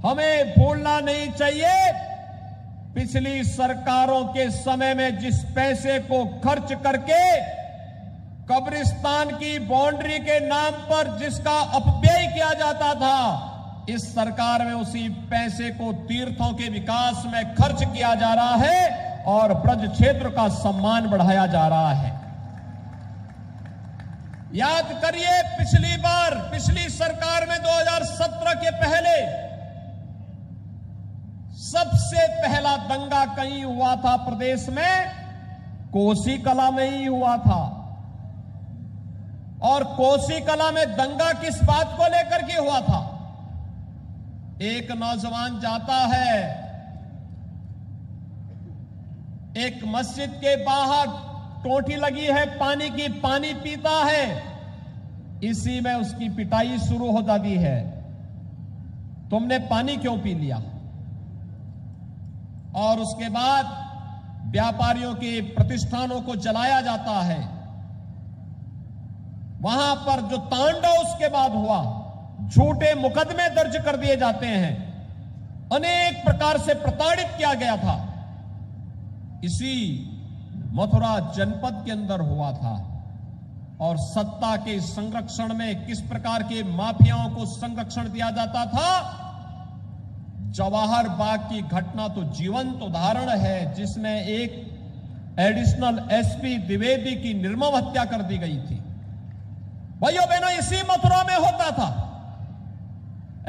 हमें भूलना नहीं चाहिए, पिछली सरकारों के समय में जिस पैसे को खर्च करके कब्रिस्तान की बाउंड्री के नाम पर जिसका अपव्यय किया जाता था, इस सरकार में उसी पैसे को तीर्थों के विकास में खर्च किया जा रहा है और ब्रज क्षेत्र का सम्मान बढ़ाया जा रहा है। याद करिए, पिछली सरकार में 2017 के पहले सबसे पहला दंगा कहीं हुआ था प्रदेश में, कोसी कला में ही हुआ था। और कोसी कला में दंगा किस बात को लेकर के हुआ था? एक नौजवान जाता है, एक मस्जिद के बाहर टोटी लगी है पानी की, पानी पीता है, इसी में उसकी पिटाई शुरू हो जाती है। तुमने पानी क्यों पी लिया? और उसके बाद व्यापारियों के प्रतिष्ठानों को जलाया जाता है। वहां पर जो तांडव उसके बाद हुआ, झूठे मुकदमे दर्ज कर दिए जाते हैं, अनेक प्रकार से प्रताड़ित किया गया था। इसी मथुरा जनपद के अंदर हुआ था। और सत्ता के संरक्षण में किस प्रकार के माफियाओं को संरक्षण दिया जाता था? जवाहर बाग की घटना तो जीवंत उदाहरण है, जिसमें एक एडिशनल एसपी द्विवेदी की निर्मम हत्या कर दी गई थी। भाइयों बहनों, इसी मथुरा में होता था।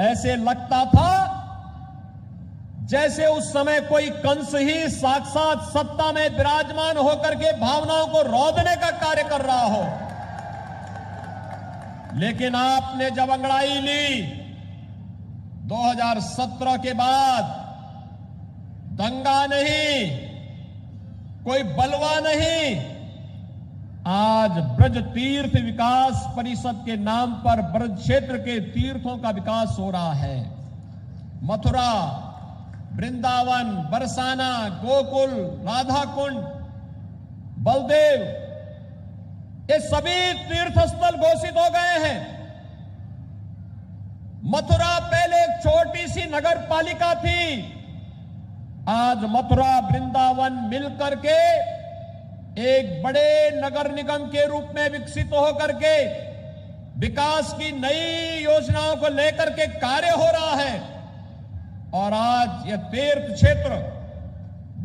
ऐसे लगता था जैसे उस समय कोई कंस ही साक्षात सत्ता में विराजमान होकर के भावनाओं को रौंदने का कार्य कर रहा हो। लेकिन आपने जब अंगड़ाई ली 2017 के बाद, दंगा नहीं, कोई बलवा नहीं, आज ब्रज तीर्थ विकास परिषद के नाम पर ब्रज क्षेत्र के तीर्थों का विकास हो रहा है। मथुरा, वृंदावन, बरसाना, गोकुल, राधा कुंड, बलदेव, ये सभी तीर्थ स्थल घोषित हो गए हैं। मथुरा पहले एक छोटी सी नगर पालिका थी, आज मथुरा वृंदावन मिलकर के एक बड़े नगर निगम के रूप में विकसित होकर के विकास की नई योजनाओं को लेकर के कार्य हो रहा है। और आज यह तीर्थ क्षेत्र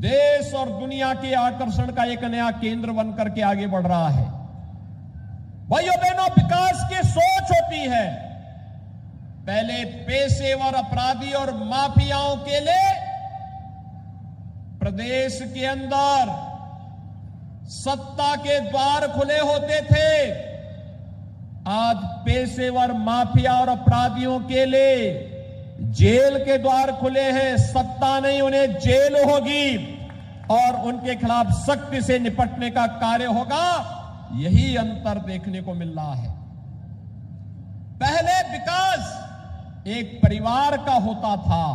देश और दुनिया के आकर्षण का एक नया केंद्र बनकर के आगे बढ़ रहा है। भाइयों बहनों, विकास की सोच होती है। पहले पेशेवर अपराधी और माफियाओं के लिए प्रदेश के अंदर सत्ता के द्वार खुले होते थे, आज पेशेवर माफिया और अपराधियों के लिए जेल के द्वार खुले हैं। सत्ता नहीं, उन्हें जेल होगी और उनके खिलाफ सख्ती से निपटने का कार्य होगा। यही अंतर देखने को मिल रहा है। पहले विकास एक परिवार का होता था,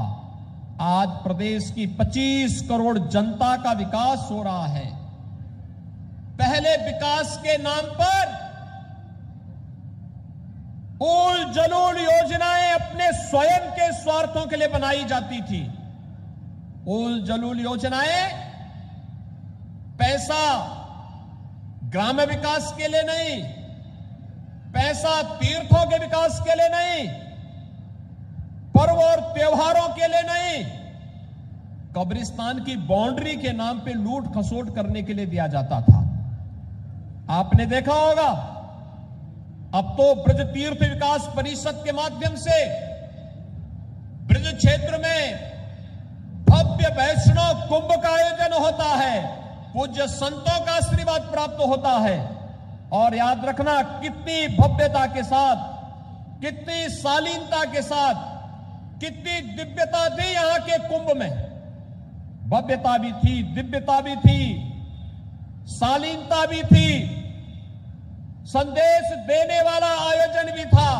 आज प्रदेश की 25 करोड़ जनता का विकास हो रहा है। पहले विकास के नाम पर उल जलूल योजनाएं अपने स्वयं के स्वार्थों के लिए बनाई जाती थी। उल जलूल योजनाएं, पैसा ग्राम्य विकास के लिए नहीं, पैसा तीर्थों के विकास के लिए नहीं, पर्व और त्योहारों के लिए नहीं, कब्रिस्तान की बाउंड्री के नाम पे लूट खसोट करने के लिए दिया जाता था। आपने देखा होगा, अब तो ब्रज तीर्थ विकास परिषद के माध्यम से ब्रज क्षेत्र में भव्य वैष्णव कुंभ का आयोजन होता है, पूज्य संतों का आशीर्वाद प्राप्त होता है। और याद रखना, कितनी भव्यता के साथ, कितनी शालीनता के साथ, कितनी दिव्यता थी यहां के कुंभ में। भव्यता भी थी, दिव्यता भी थी, शालीनता भी थी, संदेश देने वाला आयोजन भी था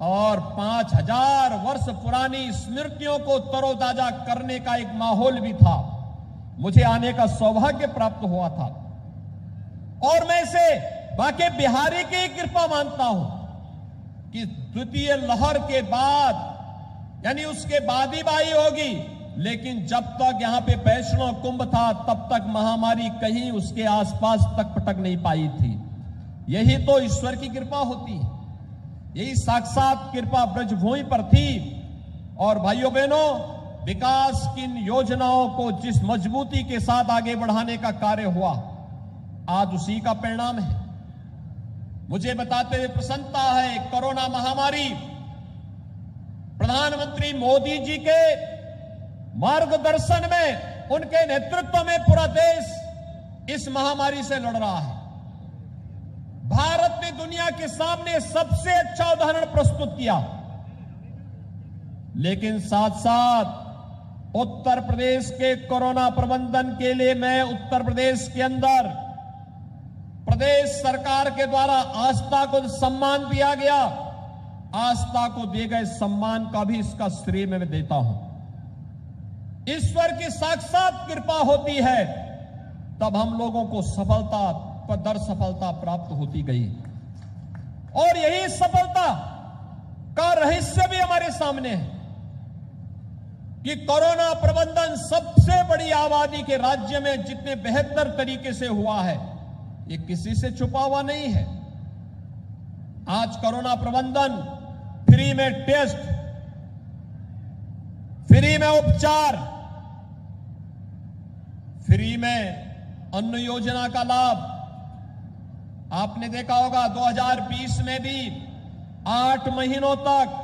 और 5000 वर्ष पुरानी स्मृतियों को तरोताजा करने का एक माहौल भी था। मुझे आने का सौभाग्य प्राप्त हुआ था और मैं इसे बाकी बिहारी की कृपा मानता हूं कि द्वितीय लहर के बाद यानी उसके बाद ही बाई होगी, लेकिन जब तक यहां पे वैष्णव कुंभ था तब तक महामारी कहीं उसके आसपास तक पटक नहीं पाई थी। यही तो ईश्वर की कृपा होती है, यही साक्षात कृपा ब्रजभूमि पर थी। और भाइयों बहनों, विकास की इन योजनाओं को जिस मजबूती के साथ आगे बढ़ाने का कार्य हुआ, आज उसी का परिणाम है। मुझे बताते हुए प्रसन्नता है, कोरोना महामारी प्रधानमंत्री मोदी जी के मार्गदर्शन में, उनके नेतृत्व में पूरा देश इस महामारी से लड़ रहा है। भारत ने दुनिया के सामने सबसे अच्छा उदाहरण प्रस्तुत किया, लेकिन साथ साथ उत्तर प्रदेश के कोरोना प्रबंधन के लिए मैं उत्तर प्रदेश के अंदर प्रदेश सरकार के द्वारा आस्था को सम्मान दिया गया, आस्था को दिए गए सम्मान का भी इसका श्रेय मैं देता हूं। ईश्वर की साक्षात कृपा होती है तब हम लोगों को सफलता पर दर सफलता प्राप्त होती गई और यही सफलता का रहस्य भी हमारे सामने है कि कोरोना प्रबंधन सबसे बड़ी आबादी के राज्य में जितने बेहतर तरीके से हुआ है, ये किसी से छुपा हुआ नहीं है। आज कोरोना प्रबंधन, फ्री में टेस्ट, फ्री में उपचार, फ्री में अन्न योजना का लाभ, आपने देखा होगा 2020 में भी 8 महीनों तक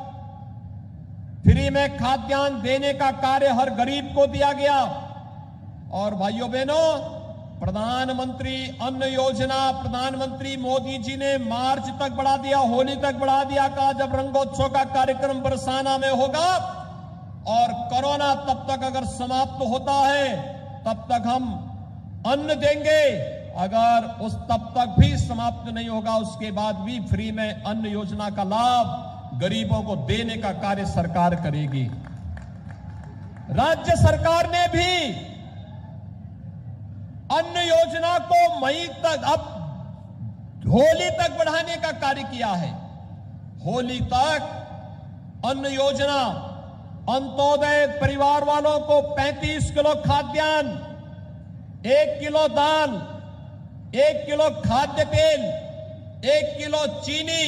फ्री में खाद्यान्न देने का कार्य हर गरीब को दिया गया। और भाइयों बहनों, प्रधानमंत्री अन्न योजना प्रधानमंत्री मोदी जी ने मार्च तक बढ़ा दिया, होली तक बढ़ा दिया। कहा जब रंगोत्सव का कार्यक्रम बरसाना में होगा और कोरोना तब तक अगर समाप्त होता है तब तक हम अन्न देंगे, अगर उस तब तक भी समाप्त नहीं होगा उसके बाद भी फ्री में अन्न योजना का लाभ गरीबों को देने का कार्य सरकार करेगी। राज्य सरकार ने भी अन्न योजना को मई तक, अब होली तक बढ़ाने का कार्य किया है। होली तक अन्न योजना अंत्योदय परिवार वालों को 35 किलो खाद्यान्न, 1 किलो दाल, 1 किलो खाद्य तेल, 1 किलो चीनी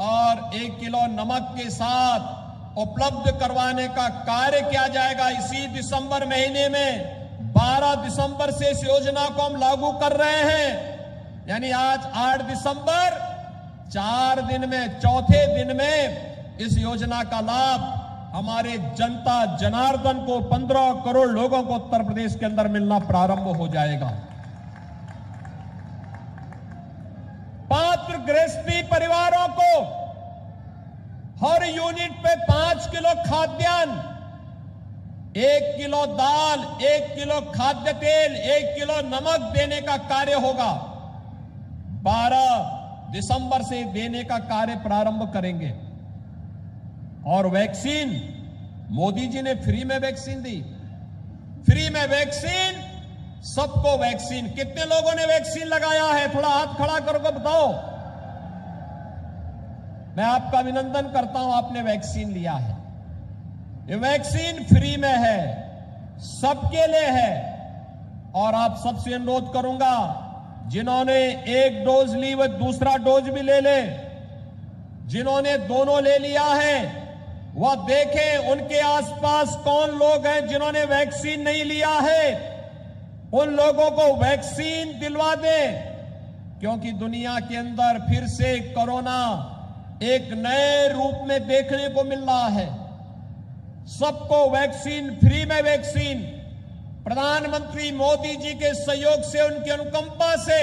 और 1 किलो नमक के साथ उपलब्ध करवाने का कार्य किया जाएगा। इसी दिसंबर महीने में 12 दिसंबर से इस योजना को हम लागू कर रहे हैं। यानी आज 8 दिसंबर, 4 दिन में, चौथे दिन में इस योजना का लाभ हमारे जनता जनार्दन को 15 करोड़ लोगों को उत्तर प्रदेश के अंदर मिलना प्रारंभ हो जाएगा। पात्र गृहस्थी परिवारों को हर यूनिट पे 5 किलो खाद्यान्न, 1 किलो दाल, 1 किलो खाद्य तेल, 1 किलो नमक देने का कार्य होगा। 12 दिसंबर से देने का कार्य प्रारंभ करेंगे। और वैक्सीन, मोदी जी ने फ्री में वैक्सीन दी, फ्री में वैक्सीन, सबको वैक्सीन। कितने लोगों ने वैक्सीन लगाया है? थोड़ा हाथ खड़ा करके बताओ। मैं आपका अभिनंदन करता हूं, आपने वैक्सीन लिया है। ये वैक्सीन फ्री में है, सबके लिए है। और आप सबसे अनुरोध करूंगा, जिन्होंने 1 डोज ली वह दूसरा डोज भी ले ले, जिन्होंने दोनों ले लिया है वह देखें उनके आसपास कौन लोग हैं जिन्होंने वैक्सीन नहीं लिया है, उन लोगों को वैक्सीन दिलवा दें। क्योंकि दुनिया के अंदर फिर से कोरोना एक नए रूप में देखने को मिल रहा है। सबको वैक्सीन, फ्री में वैक्सीन। प्रधानमंत्री मोदी जी के सहयोग से, उनकी अनुकंपा से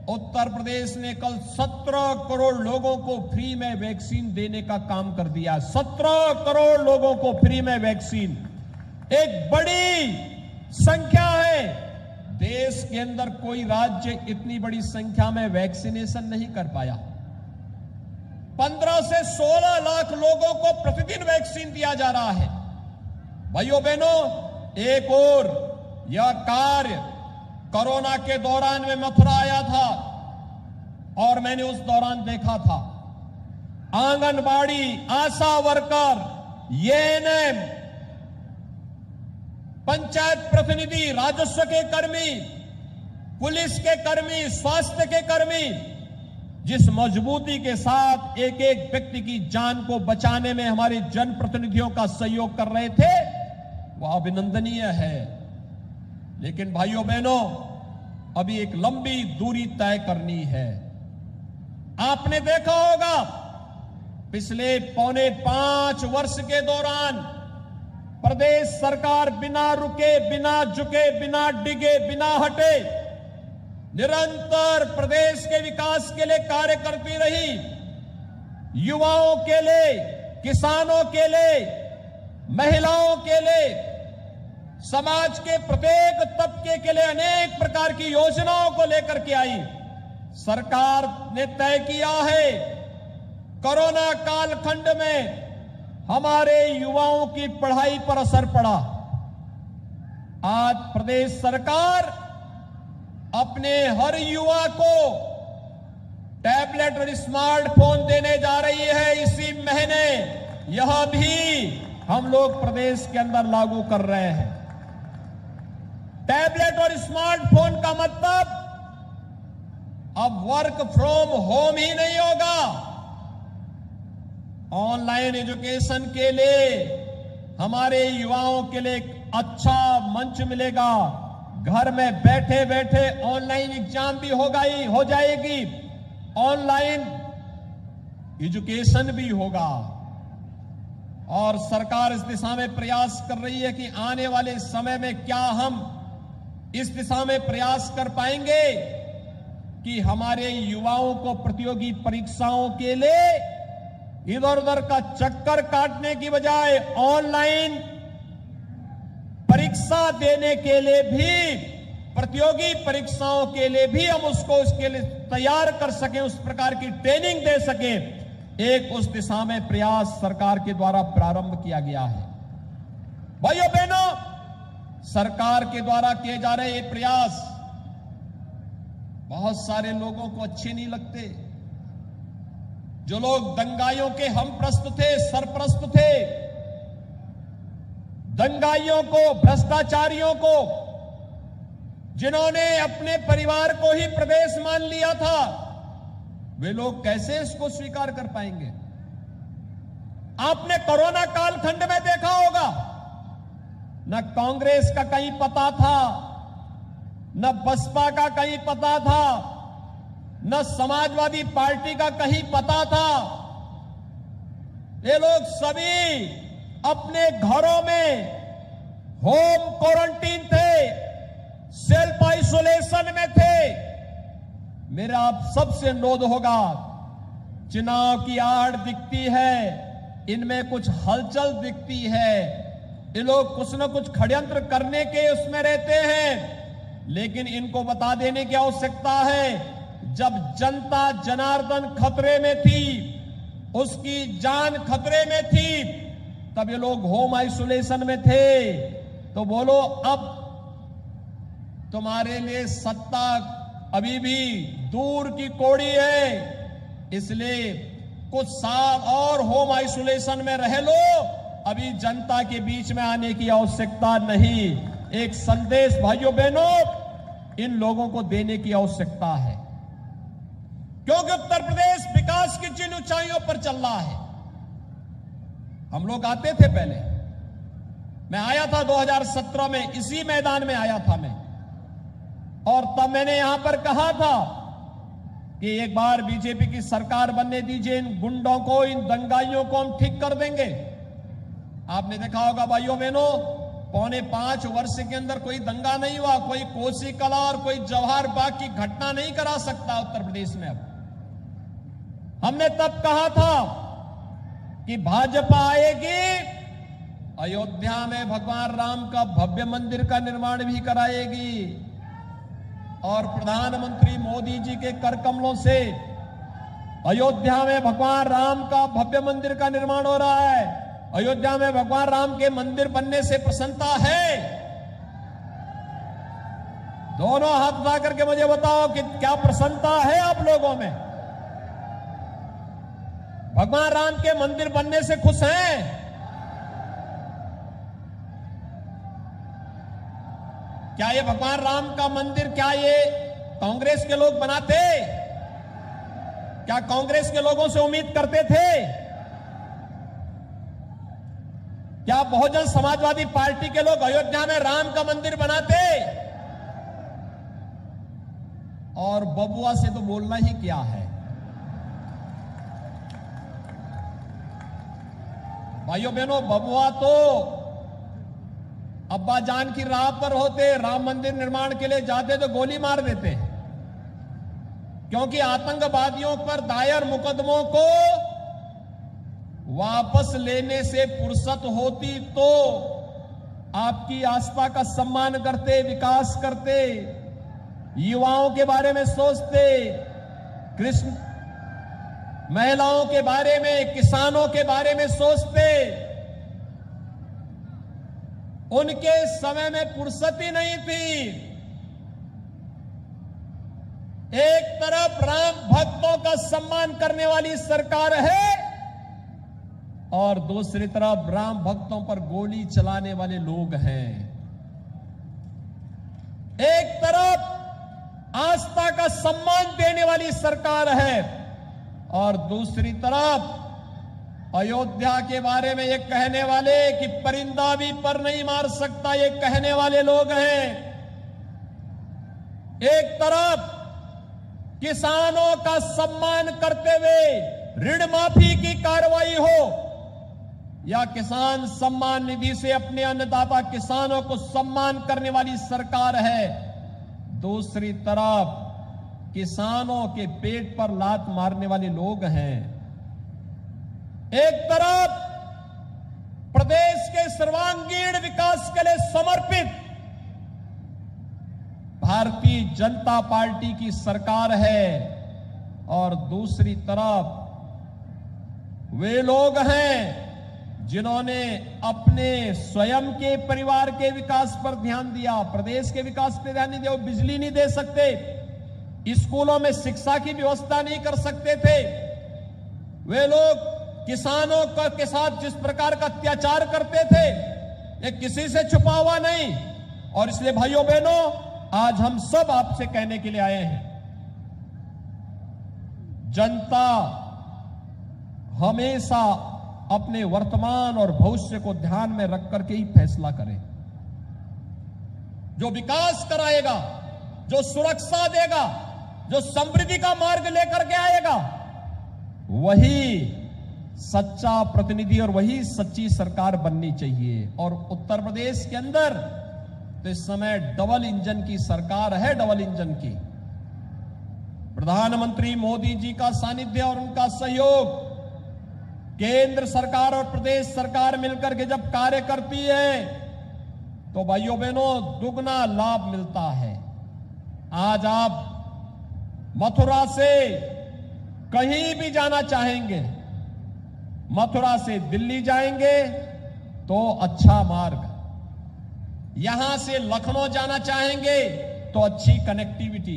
उत्तर प्रदेश ने कल 17 करोड़ लोगों को फ्री में वैक्सीन देने का काम कर दिया। 17 करोड़ लोगों को फ्री में वैक्सीन। एक बड़ी संख्या है। देश के अंदर कोई राज्य इतनी बड़ी संख्या में वैक्सीनेशन नहीं कर पाया। 15 से 16 लाख लोगों को प्रतिदिन वैक्सीन दिया जा रहा है। भाइयों बहनों, एक और यह कार्य कोरोना के दौरान में मथुरा आया था और मैंने उस दौरान देखा था आंगनबाड़ी, आशा वर्कर, एएनएम, पंचायत प्रतिनिधि, राजस्व के कर्मी, पुलिस के कर्मी, स्वास्थ्य के कर्मी जिस मजबूती के साथ एक एक व्यक्ति की जान को बचाने में हमारे जनप्रतिनिधियों का सहयोग कर रहे थे, वह अभिनंदनीय है। लेकिन भाइयों बहनों, अभी एक लंबी दूरी तय करनी है। आपने देखा होगा पिछले 4.5 वर्ष के दौरान प्रदेश सरकार बिना रुके, बिना झुके, बिना डिगे, बिना हटे निरंतर प्रदेश के विकास के लिए कार्य करती रही। युवाओं के लिए, किसानों के लिए, महिलाओं के लिए, समाज के प्रत्येक तबके के लिए अनेक प्रकार की योजनाओं को लेकर के आई। सरकार ने तय किया है कोरोना कालखंड में हमारे युवाओं की पढ़ाई पर असर पड़ा। आज प्रदेश सरकार अपने हर युवा को टैबलेट और स्मार्टफोन देने जा रही है। इसी महीने यह भी हम लोग प्रदेश के अंदर लागू कर रहे हैं। टैबलेट और स्मार्टफोन का मतलब अब वर्क फ्रॉम होम ही नहीं होगा। ऑनलाइन एजुकेशन के लिए हमारे युवाओं के लिए एक अच्छा मंच मिलेगा। घर में बैठे बैठे ऑनलाइन एग्जाम भी हो जाएगी, ऑनलाइन एजुकेशन भी होगा। और सरकार इस दिशा में प्रयास कर रही है कि आने वाले समय में क्या हम इस दिशा में प्रयास कर पाएंगे कि हमारे युवाओं को प्रतियोगी परीक्षाओं के लिए इधर उधर का चक्कर काटने की बजाय ऑनलाइन परीक्षा देने के लिए भी, प्रतियोगी परीक्षाओं के लिए भी हम उसको उसके लिए तैयार कर सकें, उस प्रकार की ट्रेनिंग दे सकें। एक उस दिशा में प्रयास सरकार के द्वारा प्रारंभ किया गया है। भाइयों बहनों, सरकार के द्वारा किए जा रहे ये प्रयास बहुत सारे लोगों को अच्छे नहीं लगते। जो लोग दंगाइयों के हमप्रस्त थे, सरप्रस्त थे, दंगाइयों को, भ्रष्टाचारियों को, जिन्होंने अपने परिवार को ही प्रदेश मान लिया था, वे लोग कैसे इसको स्वीकार कर पाएंगे? आपने कोरोना कालखंड में देखा होगा, न कांग्रेस का कहीं पता था, न बसपा का कहीं पता था, न समाजवादी पार्टी का कहीं पता था। ये लोग सभी अपने घरों में होम क्वारंटीन थे, सेल्फ आइसोलेशन में थे। मेरा आप सबसे अनुरोध होगा, चुनाव की आड़ दिखती है, इनमें कुछ हलचल दिखती है, ये लोग कुछ न कुछ षड्यंत्र करने के उसमें रहते हैं, लेकिन इनको बता देने की आवश्यकता है, जब जनता जनार्दन खतरे में थी, उसकी जान खतरे में थी, तब ये लोग होम आइसोलेशन में थे। तो बोलो, अब तुम्हारे लिए सत्ता अभी भी दूर की कौड़ी है, इसलिए कुछ साल और होम आइसोलेशन में रह लो, अभी जनता के बीच में आने की आवश्यकता नहीं। एक संदेश भाइयों बहनों इन लोगों को देने की आवश्यकता है, क्योंकि उत्तर प्रदेश विकास की जिन ऊंचाइयों पर चल रहा है। हम लोग आते थे पहले, मैं आया था 2017 में, इसी मैदान में आया था मैं, और तब मैंने यहां पर कहा था कि एक बार बीजेपी की सरकार बनने दीजिए, इन गुंडों को, इन दंगाइयों को हम ठीक कर देंगे। आपने देखा होगा भाइयों बहनों, 4.5 वर्ष के अंदर कोई दंगा नहीं हुआ, कोई कोसी कला और कोई जवाहर बाग की घटना नहीं करा सकता उत्तर प्रदेश में। अब हमने तब कहा था कि भाजपा आएगी अयोध्या में भगवान राम का भव्य मंदिर का निर्माण भी कराएगी और प्रधानमंत्री मोदी जी के कर कमलों से अयोध्या में भगवान राम का भव्य मंदिर का निर्माण हो रहा है। अयोध्या में भगवान राम के मंदिर बनने से प्रसन्नता है? दोनों हाथ उठा करके मुझे बताओ कि क्या प्रसन्नता है आप लोगों में? भगवान राम के मंदिर बनने से खुश हैं? क्या ये भगवान राम का मंदिर क्या ये कांग्रेस के लोग बनाते? क्या कांग्रेस के लोगों से उम्मीद करते थे? क्या बहुजन समाजवादी पार्टी के लोग अयोध्या में राम का मंदिर बनाते? और बबुआ से तो बोलना ही क्या है। भाइयों बहनों, बबुआ तो अब्बा जान की राह पर होते, राम मंदिर निर्माण के लिए जाते तो गोली मार देते, क्योंकि आतंकवादियों पर दायर मुकदमों को वापस लेने से फुर्सत होती तो आपकी आस्था का सम्मान करते, विकास करते, युवाओं के बारे में सोचते, कृष्ण महिलाओं के बारे में, किसानों के बारे में सोचते। उनके समय में फुर्सत ही नहीं थी। एक तरफ राम भक्तों का सम्मान करने वाली सरकार है और दूसरी तरफ राम भक्तों पर गोली चलाने वाले लोग हैं। एक तरफ आस्था का सम्मान देने वाली सरकार है और दूसरी तरफ अयोध्या के बारे में ये कहने वाले कि परिंदा भी पर नहीं मार सकता, ये कहने वाले लोग हैं। एक तरफ किसानों का सम्मान करते हुए ऋण माफी की कार्रवाई हो या किसान सम्मान निधि से अपने अन्नदाता किसानों को सम्मान करने वाली सरकार है, दूसरी तरफ किसानों के पेट पर लात मारने वाले लोग हैं। एक तरफ प्रदेश के सर्वांगीण विकास के लिए समर्पित भारतीय जनता पार्टी की सरकार है और दूसरी तरफ वे लोग हैं जिन्होंने अपने स्वयं के परिवार के विकास पर ध्यान दिया, प्रदेश के विकास पर ध्यान नहीं दिया। वो बिजली नहीं दे सकते, स्कूलों में शिक्षा की व्यवस्था नहीं कर सकते थे। वे लोग किसानों के साथ जिस प्रकार का अत्याचार करते थे ये किसी से छुपा हुआ नहीं। और इसलिए भाइयों बहनों, आज हम सब आपसे कहने के लिए आए हैं, जनता हमेशा अपने वर्तमान और भविष्य को ध्यान में रख करके ही फैसला करे। जो विकास कराएगा, जो सुरक्षा देगा, जो समृद्धि का मार्ग लेकर के आएगा, वही सच्चा प्रतिनिधि और वही सच्ची सरकार बननी चाहिए। और उत्तर प्रदेश के अंदर तो इस समय डबल इंजन की सरकार है, डबल इंजन की। प्रधानमंत्री मोदी जी का सानिध्य और उनका सहयोग, केंद्र सरकार और प्रदेश सरकार मिलकर के जब कार्य करती है तो भाइयों बहनों दुगना लाभ मिलता है। आज आप मथुरा से कहीं भी जाना चाहेंगे, मथुरा से दिल्ली जाएंगे तो अच्छा मार्ग, यहां से लखनऊ जाना चाहेंगे तो अच्छी कनेक्टिविटी,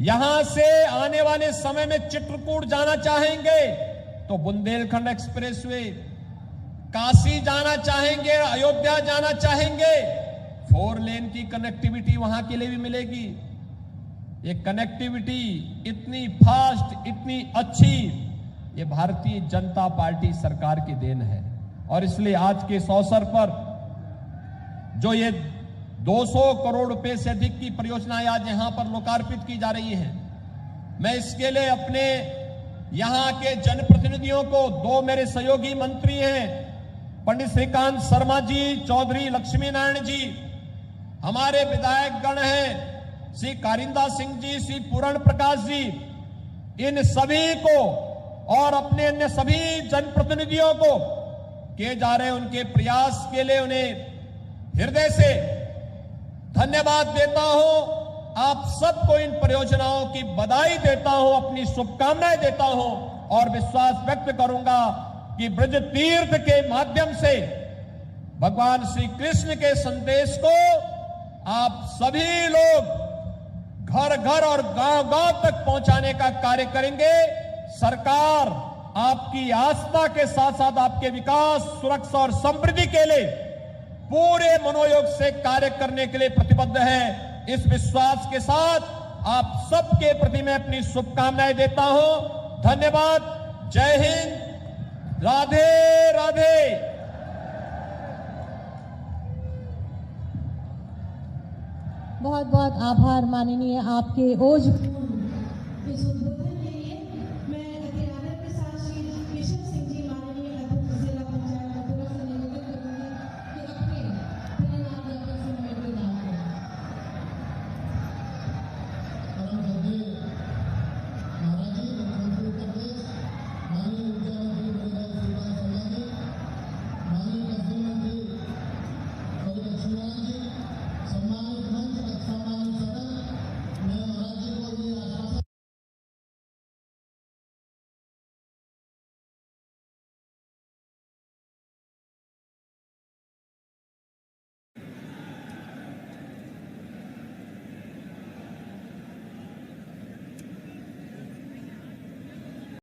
यहां से आने वाले समय में चित्रकूट जाना चाहेंगे तो बुंदेलखंड एक्सप्रेसवे, काशी जाना चाहेंगे, अयोध्या जाना चाहेंगे, 4 लेन की कनेक्टिविटी वहां के लिए भी मिलेगी। ये कनेक्टिविटी इतनी फास्ट, इतनी अच्छी, ये भारतीय जनता पार्टी सरकार की देन है। और इसलिए आज के इस अवसर पर जो ये 200 करोड़ रुपए से अधिक की परियोजनाएं आज यहां पर लोकार्पित की जा रही हैं, मैं इसके लिए अपने यहां के जनप्रतिनिधियों को, 2 मेरे सहयोगी मंत्री हैं, पंडित श्रीकांत शर्मा जी, चौधरी लक्ष्मी नारायण जी, हमारे विधायक गण हैं श्री कारिंदा सिंह जी, श्री पूर्ण प्रकाश जी, इन सभी को और अपने अन्य सभी जनप्रतिनिधियों को किए जा रहे उनके प्रयास के लिए उन्हें हृदय से धन्यवाद देता हूं। आप सबको इन परियोजनाओं की बधाई देता हूं, अपनी शुभकामनाएं देता हूं और विश्वास व्यक्त करूंगा कि ब्रज तीर्थ के माध्यम से भगवान श्री कृष्ण के संदेश को आप सभी लोग घर घर और गांव गांव तक पहुंचाने का कार्य करेंगे। सरकार आपकी आस्था के साथ साथ आपके विकास, सुरक्षा और समृद्धि के लिए पूरे मनोयोग से कार्य करने के लिए प्रतिबद्ध है। इस विश्वास के साथ आप सबके प्रति मैं अपनी शुभकामनाएं देता हूं। धन्यवाद। जय हिंद। राधे राधे। बहुत बहुत आभार माननीय आपके ओज